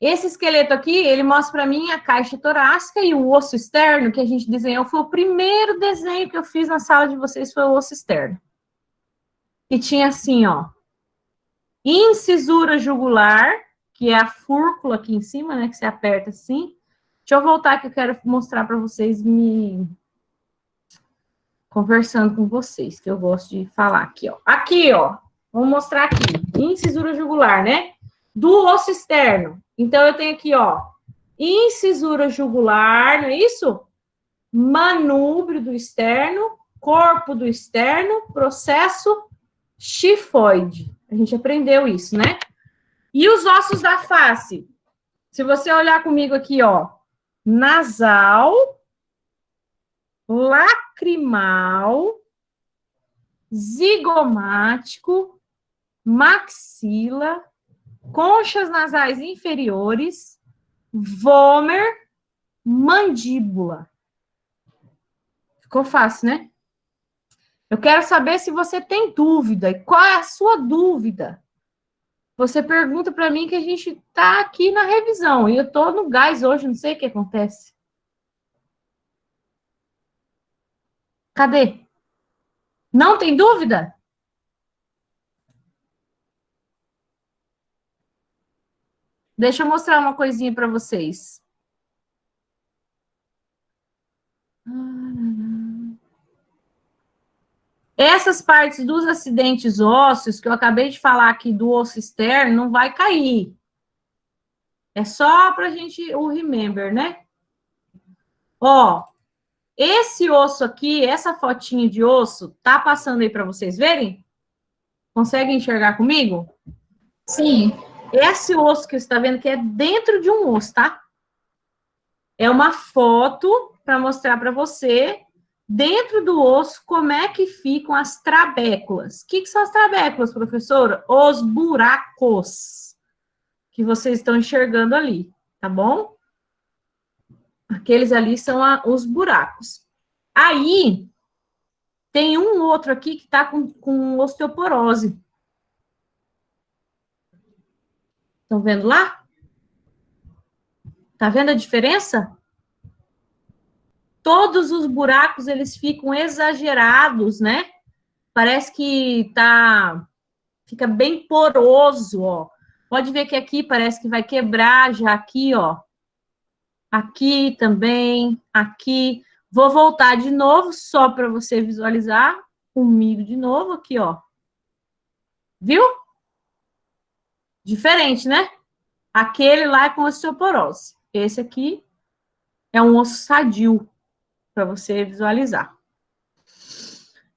Esse esqueleto aqui, ele mostra para mim a caixa torácica e o osso externo que a gente desenhou. Foi o primeiro desenho que eu fiz na sala de vocês, foi o osso externo. E tinha assim, ó. Incisura jugular, que é a fúrcula aqui em cima, né? Que você aperta assim. Deixa eu voltar que eu quero mostrar para vocês me conversando com vocês, que eu gosto de falar aqui, ó. Aqui, ó. Vou mostrar aqui. Incisura jugular, né? Do osso externo. Então, eu tenho aqui, ó. Incisura jugular, não é isso? Manúbrio do externo, corpo do externo, processo chifoide. A gente aprendeu isso, né? E os ossos da face? Se você olhar comigo aqui, ó. Nasal, lacrimal, zigomático, maxila, conchas nasais inferiores, vômer, mandíbula. Ficou fácil, né? Eu quero saber se você tem dúvida. E qual é a sua dúvida? Você pergunta para mim que a gente está aqui na revisão. E eu estou no gás hoje, não sei o que acontece. Cadê? Não tem dúvida? Deixa eu mostrar uma coisinha para vocês. Essas partes dos acidentes ósseos, que eu acabei de falar aqui do osso externo, não vai cair. É só para a gente o remember, né? Ó, esse osso aqui, essa fotinha de osso, tá passando aí para vocês verem? Conseguem enxergar comigo? Sim. Esse osso que você está vendo que é dentro de um osso, tá? É uma foto para mostrar para você, dentro do osso, como é que ficam as trabéculas. O que são as trabéculas, professora? Os buracos que vocês estão enxergando ali, tá bom? Aqueles ali são os buracos. Aí, tem um outro aqui que está com osteoporose. Estão vendo lá? Tá vendo a diferença? Todos os buracos, eles ficam exagerados, né? Parece que fica bem poroso, ó. Pode ver que aqui parece que vai quebrar já aqui, ó. Aqui também, aqui. Vou voltar de novo, só para você visualizar comigo de novo aqui, ó. Viu? Diferente, né? Aquele lá é com osteoporose. Esse aqui é um osso sadio, para você visualizar.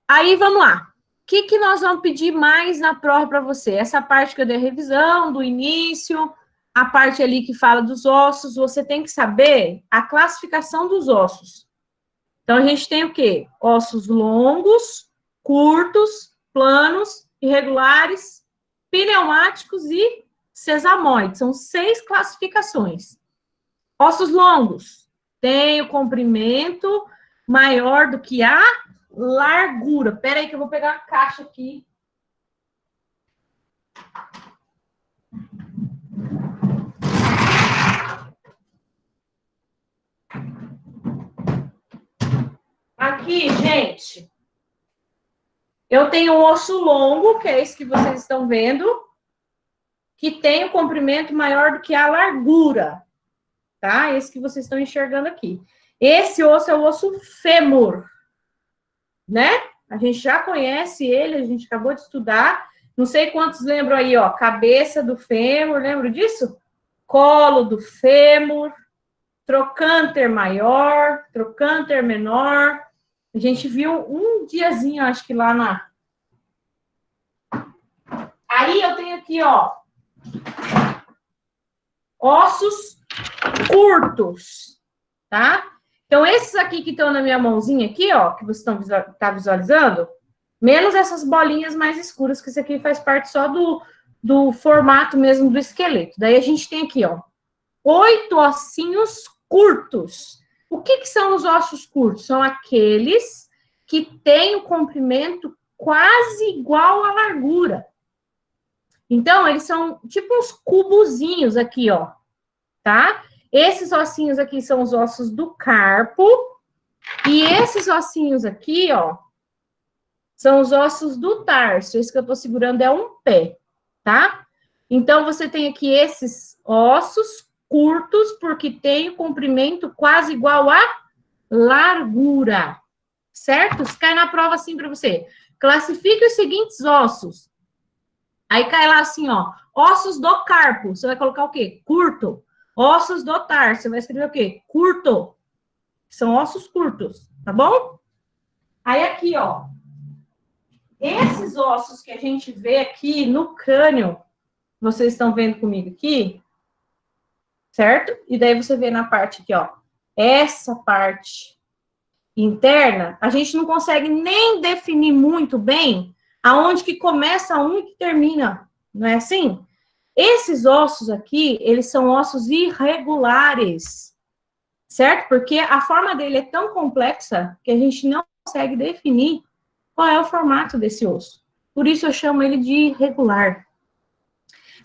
Aí, vamos lá. O que nós vamos pedir mais na prova para você? Essa parte que eu dei revisão, do início, a parte ali que fala dos ossos, você tem que saber a classificação dos ossos. Então, a gente tem o quê? Ossos longos, curtos, planos, irregulares, pneumáticos e sesamoides. São 6 classificações. Ossos longos. Tem o comprimento maior do que a largura. Espera aí que eu vou pegar a caixa aqui. Aqui, gente, eu tenho um osso longo, que é esse que vocês estão vendo, que tem o comprimento maior do que a largura, tá? Esse que vocês estão enxergando aqui. Esse osso é o osso fêmur, né? A gente já conhece ele, a gente acabou de estudar. Não sei quantos lembram aí, ó, cabeça do fêmur, lembram disso? Colo do fêmur, trocânter maior, trocânter menor. A gente viu um diazinho, acho que lá na... Aí eu tenho aqui, ó, ossos curtos, tá? Então, esses aqui que estão na minha mãozinha aqui, ó, que vocês estão visualizando, menos essas bolinhas mais escuras, que isso aqui faz parte só do formato mesmo do esqueleto. Daí a gente tem aqui, ó, 8 ossinhos curtos. O que são os ossos curtos? São aqueles que têm o comprimento quase igual à largura. Então, eles são tipo uns cubozinhos aqui, ó, tá? Esses ossinhos aqui são os ossos do carpo. E esses ossinhos aqui, ó, são os ossos do tarso. Esse que eu tô segurando é um pé, tá? Então, você tem aqui esses ossos curtos, porque tem o comprimento quase igual à largura, certo? Se cai na prova assim para você. Classifique os seguintes ossos. Aí cai lá assim, ó, ossos do carpo. Você vai colocar o quê? Curto. Ossos do tarso. Você vai escrever o quê? Curto. São ossos curtos, tá bom? Aí aqui, ó. Esses ossos que a gente vê aqui no crânio, vocês estão vendo comigo aqui, certo? E daí você vê na parte aqui, ó. Essa parte interna, a gente não consegue nem definir muito bem aonde que começa um e que termina, não é assim? Esses ossos aqui, eles são ossos irregulares, certo? Porque a forma dele é tão complexa que a gente não consegue definir qual é o formato desse osso. Por isso eu chamo ele de irregular.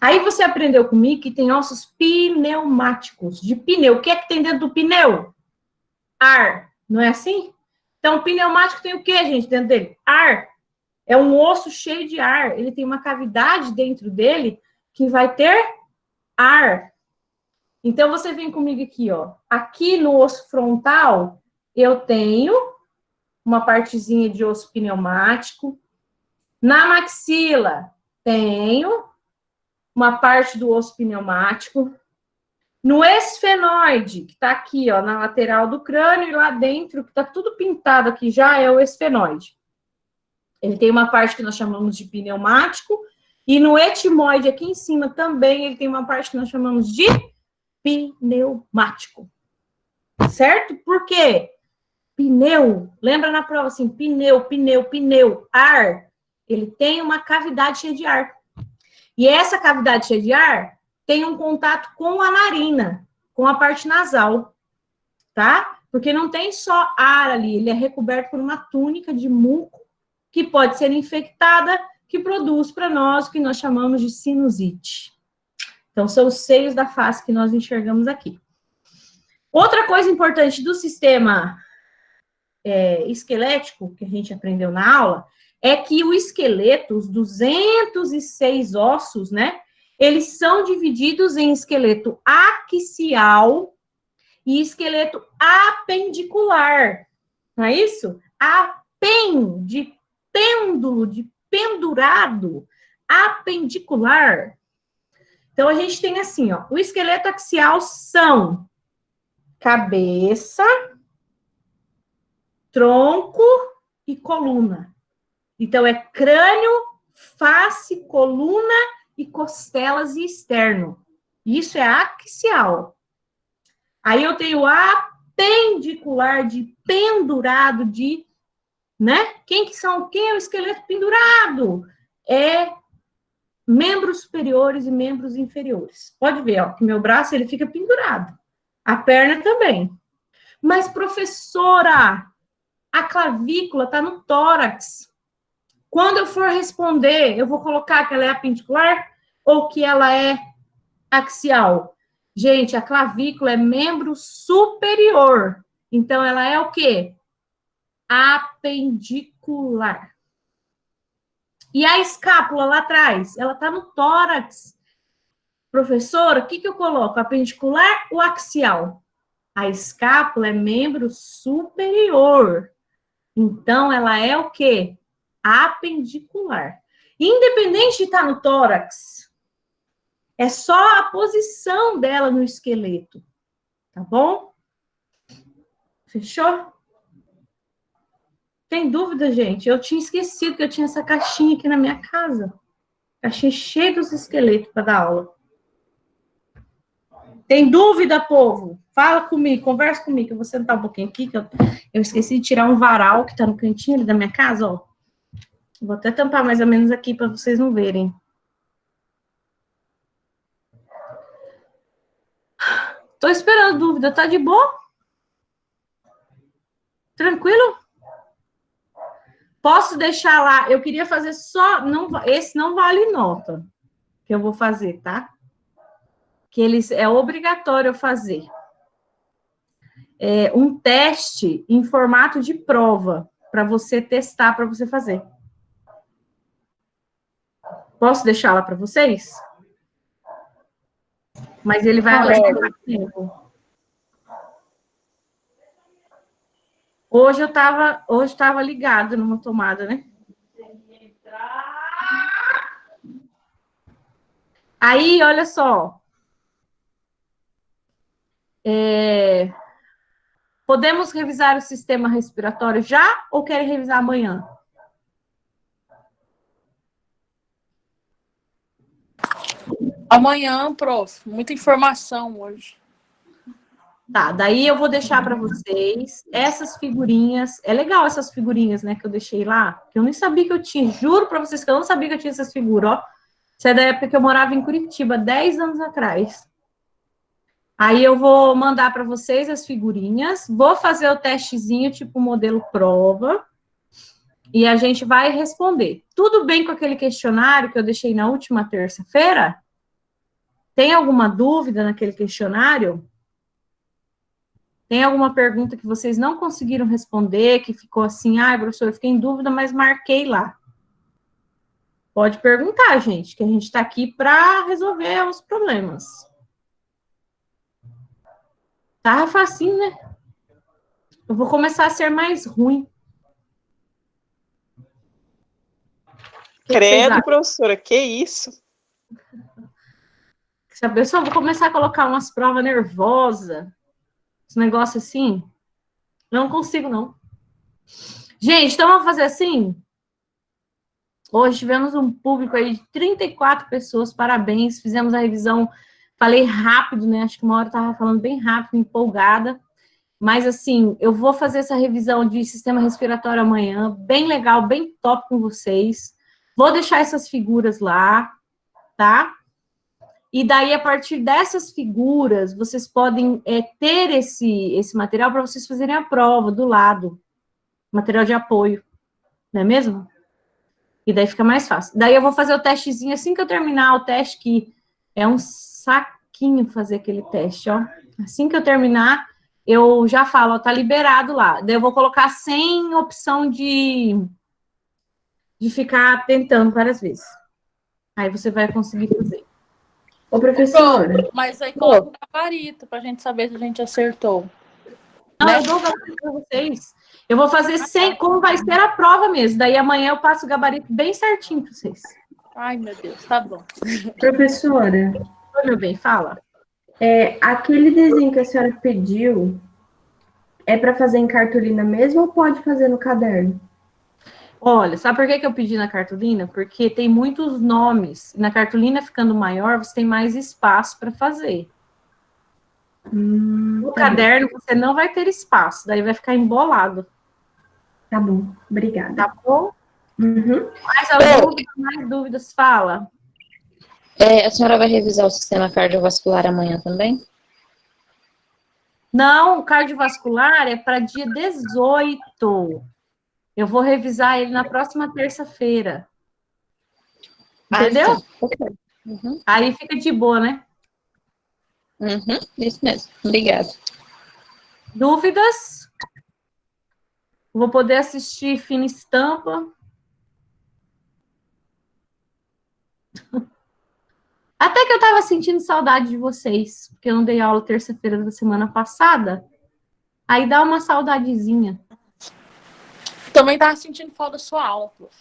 Aí você aprendeu comigo que tem ossos pneumáticos, de pneu. O que é que tem dentro do pneu? Ar, não é assim? Então, o pneumático tem o que, gente, dentro dele? Ar. É um osso cheio de ar. Ele tem uma cavidade dentro dele que vai ter ar. Então, você vem comigo aqui, ó. Aqui no osso frontal, eu tenho uma partezinha de osso pneumático. Na maxila, tenho uma parte do osso pneumático. No esfenoide, que está aqui, ó, na lateral do crânio, e lá dentro, que está tudo pintado aqui, já é o esfenoide. Ele tem uma parte que nós chamamos de pneumático, e no etimoide, aqui em cima, também ele tem uma parte que nós chamamos de pneumático. Certo? Por quê? Pneu, lembra na prova assim, pneu, ar, ele tem uma cavidade cheia de ar. E essa cavidade cheia de ar tem um contato com a narina, com a parte nasal, tá? Porque não tem só ar ali, ele é recoberto por uma túnica de muco que pode ser infectada, que produz para nós o que nós chamamos de sinusite. Então, são os seios da face que nós enxergamos aqui. Outra coisa importante do sistema esquelético, que a gente aprendeu na aula, é que o esqueleto, os 206 ossos, né, eles são divididos em esqueleto axial e esqueleto apendicular, não é isso? De pêndulo, de pendurado, apendicular. Então, a gente tem assim, ó, o esqueleto axial são cabeça, tronco e coluna. Então, é crânio, face, coluna e costelas e externo. Isso é axial. Aí eu tenho apendicular, de pendurado, de, né? Quem é o esqueleto pendurado? É membros superiores e membros inferiores. Pode ver, ó, que meu braço, ele fica pendurado. A perna também. Mas, professora, a clavícula está no tórax. Quando eu for responder, eu vou colocar que ela é apendicular ou que ela é axial? Gente, a clavícula é membro superior. Então, ela é o quê? Apendicular. E a escápula lá atrás? Ela está no tórax. Professora, o que eu coloco? Apendicular ou axial? A escápula é membro superior. Então, ela é o quê? Apendicular. Independente de estar no tórax, é só a posição dela no esqueleto. Tá bom? Fechou? Tem dúvida, gente? Eu tinha esquecido que eu tinha essa caixinha aqui na minha casa. Caixinha cheia dos esqueletos para dar aula. Tem dúvida, povo? Fala comigo, conversa comigo, que eu vou sentar um pouquinho aqui, que eu esqueci de tirar um varal que está no cantinho ali da minha casa, ó. Vou até tampar mais ou menos aqui para vocês não verem. Tô esperando dúvida, tá de boa? Tranquilo? Posso deixar lá, eu queria fazer só, não, esse não vale nota, que eu vou fazer, tá? Que eles, é obrigatório eu fazer. Um teste em formato de prova, para você testar, para você fazer. Posso deixar lá para vocês? Mas ele vai levar tempo. Hoje eu estava ligado numa tomada, né? Aí, olha só. Podemos revisar o sistema respiratório já ou querem revisar amanhã? Amanhã, prof. Muita informação hoje. Tá, daí eu vou deixar para vocês essas figurinhas. É legal essas figurinhas, né, que eu deixei lá, que eu nem sabia que eu tinha. Juro para vocês que eu não sabia que eu tinha essas figuras, ó. Isso é da época que eu morava em Curitiba, 10 anos atrás. Aí eu vou mandar para vocês as figurinhas, vou fazer o testezinho, tipo modelo prova, e a gente vai responder. Tudo bem com aquele questionário que eu deixei na última terça-feira? Tem alguma dúvida naquele questionário? Tem alguma pergunta que vocês não conseguiram responder, que ficou assim, professor, eu fiquei em dúvida, mas marquei lá. Pode perguntar, gente, que a gente está aqui para resolver os problemas. Tá facinho, né? Eu vou começar a ser mais ruim. Credo, professora, que isso? Sabe, eu só vou começar a colocar umas provas nervosas. Esse negócio assim. Não consigo, não. Gente, então vamos fazer assim? Hoje tivemos um público aí de 34 pessoas, parabéns. Fizemos a revisão, falei rápido, né? Acho que uma hora eu estava falando bem rápido, empolgada. Mas, assim, eu vou fazer essa revisão de sistema respiratório amanhã, bem legal, bem top com vocês. Vou deixar essas figuras lá, tá? E daí, a partir dessas figuras, vocês podem ter esse material para vocês fazerem a prova do lado. Material de apoio, não é mesmo? E daí fica mais fácil. Daí eu vou fazer o testezinho assim que eu terminar o teste, que é um saquinho fazer aquele teste, ó. Assim que eu terminar, eu já falo, ó, tá liberado lá. Daí eu vou colocar sem opção de ficar tentando várias vezes. Aí você vai conseguir fazer. Ô, professora. Pronto, mas aí coloca o gabarito pra gente saber se a gente acertou. Não, Né? eu dou o gabarito para vocês. Eu vou fazer sem, como vai ser a prova mesmo. Daí amanhã eu passo o gabarito bem certinho para vocês. Ai, meu Deus, tá bom. Professora, Oi, meu bem, fala. aquele desenho que a senhora pediu é para fazer em cartolina mesmo ou pode fazer no caderno? Olha, sabe por que eu pedi na cartolina? Porque tem muitos nomes. Na cartolina, ficando maior, você tem mais espaço para fazer. No caderno, você não vai ter espaço. Daí vai ficar embolado. Tá bom, obrigada. Tá bom? Uhum. Mais dúvidas? Fala. A senhora vai revisar o sistema cardiovascular amanhã também? Não, o cardiovascular é para dia 18. Eu vou revisar ele na próxima terça-feira. Entendeu? Ah, sim. Ok. Uhum, Aí fica de boa, né? isso mesmo. Obrigada. Dúvidas? Vou poder assistir Fina Estampa. Até que eu tava sentindo saudade de vocês, porque eu não dei aula terça-feira da semana passada. Aí dá uma saudadezinha. Também tava sentindo falta da sua aula, prof.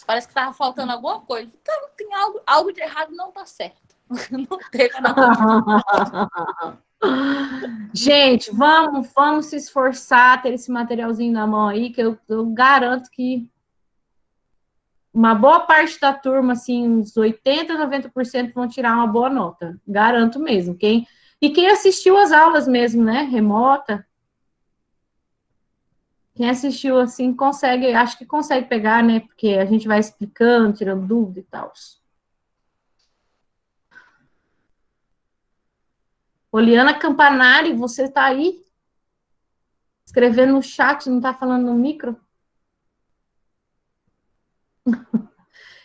Parece que tava faltando alguma coisa. Então, tem algo de errado, não tá certo. Não teve nada. Gente, vamos se esforçar, ter esse materialzinho na mão aí, que eu garanto que uma boa parte da turma, assim, uns 80, 90% vão tirar uma boa nota. Garanto mesmo. E quem assistiu as aulas mesmo, né? Remota. Quem assistiu assim consegue, acho que consegue pegar, né? Porque a gente vai explicando, tirando dúvida e tal. Oliana Campanari, você está aí? Escrevendo no chat, não está falando no micro?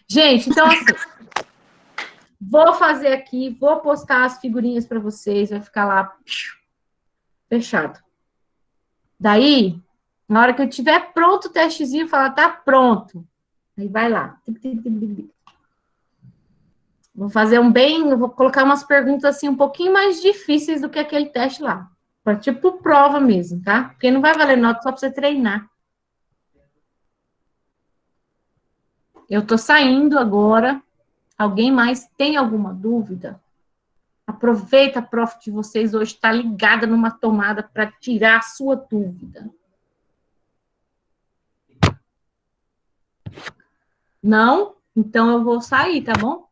Gente, então assim, vou fazer aqui, vou postar as figurinhas para vocês, vai ficar lá fechado. Daí, na hora que eu tiver pronto o testezinho, falar, tá pronto. Aí vai lá. Vou fazer vou colocar umas perguntas assim um pouquinho mais difíceis do que aquele teste lá. Para tipo prova mesmo, tá? Porque não vai valer nota só para você treinar. Eu tô saindo agora. Alguém mais tem alguma dúvida? Aproveita, a prof de vocês hoje está ligada numa tomada para tirar a sua dúvida. Não? Então eu vou sair, tá bom?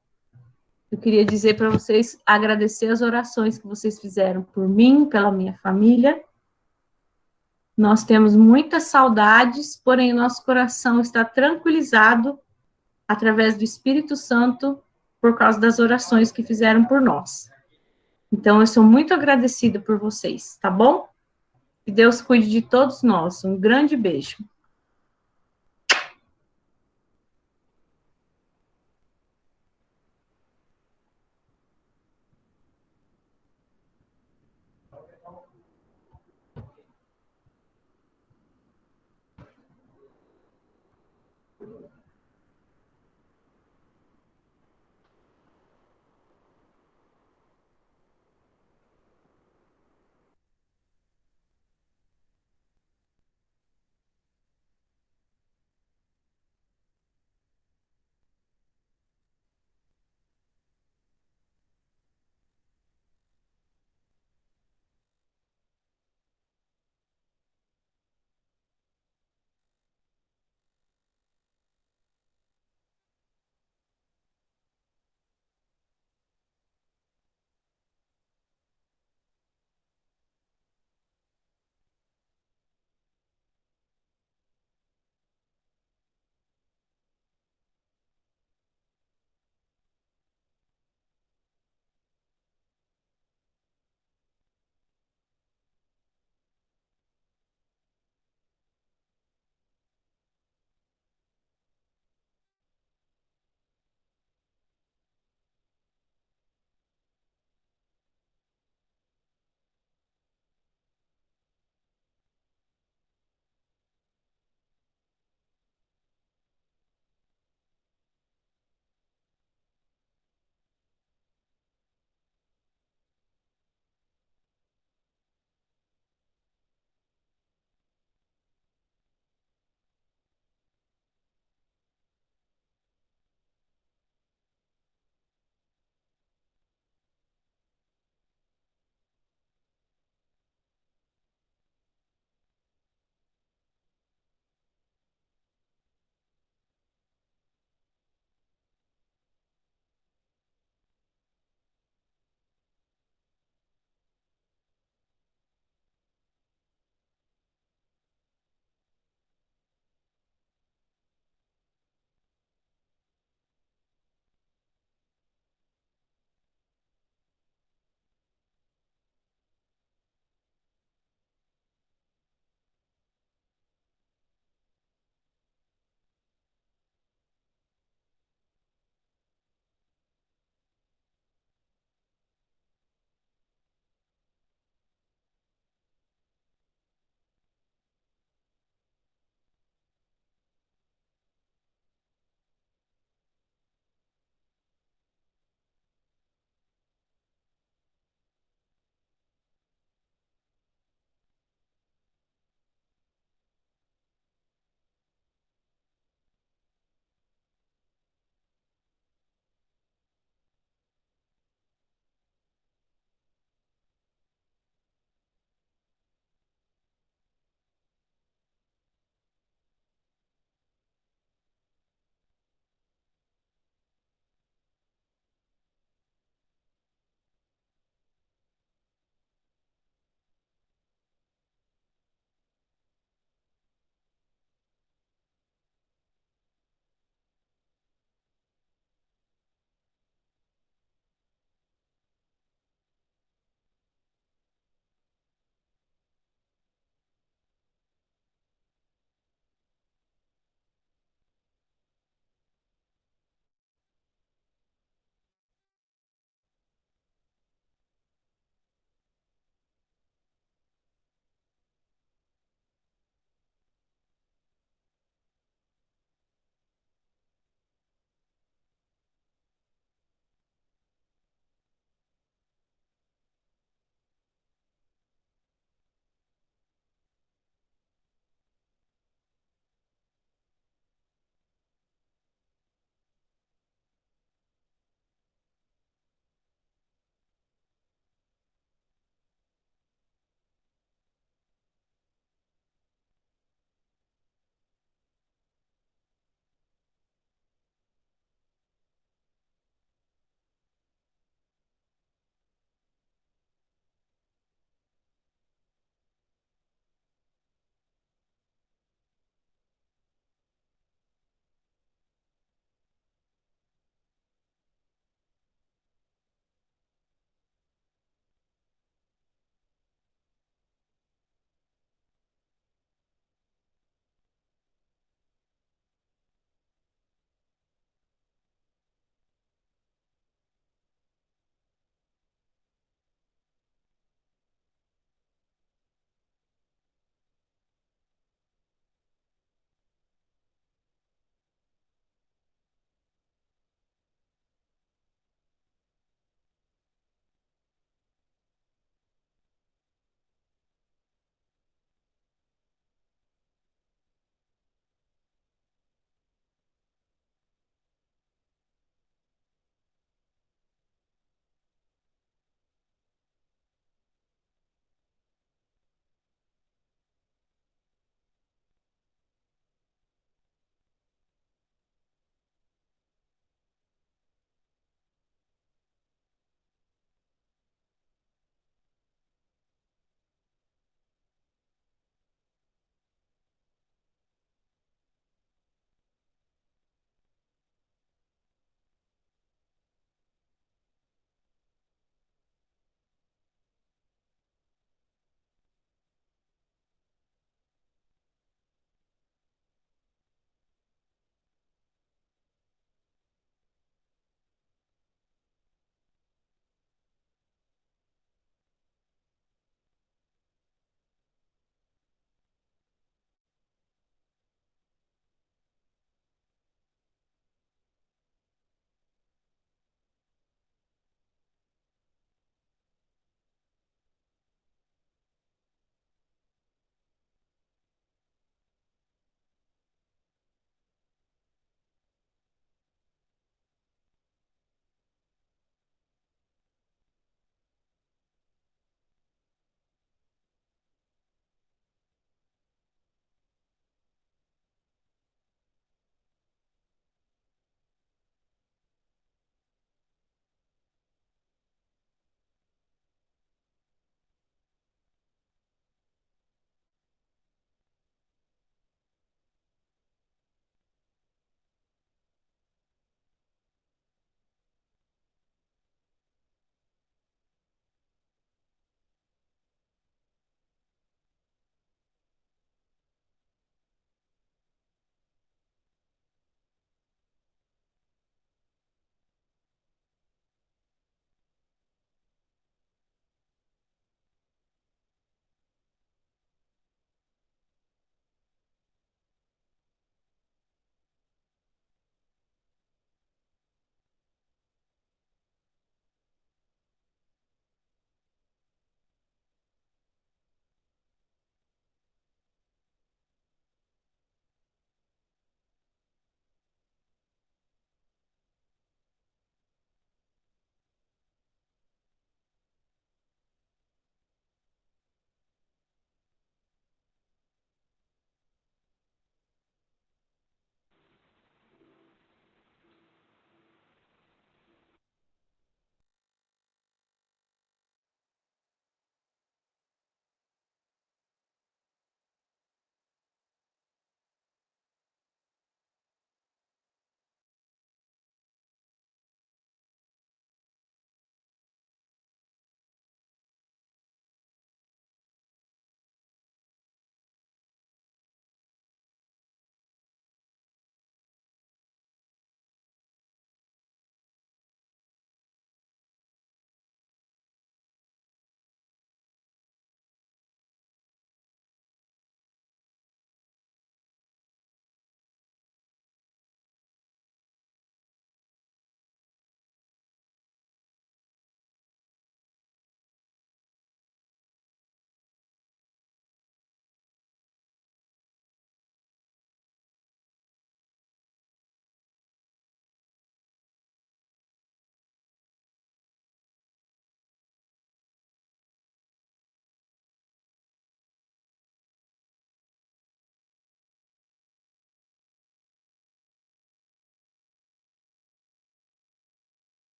Eu queria dizer para vocês, agradecer as orações que vocês fizeram por mim, pela minha família. Nós temos muitas saudades, porém o nosso coração está tranquilizado através do Espírito Santo por causa das orações que fizeram por nós. Então, eu sou muito agradecida por vocês, tá bom? Que Deus cuide de todos nós. Um grande beijo.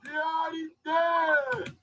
Diário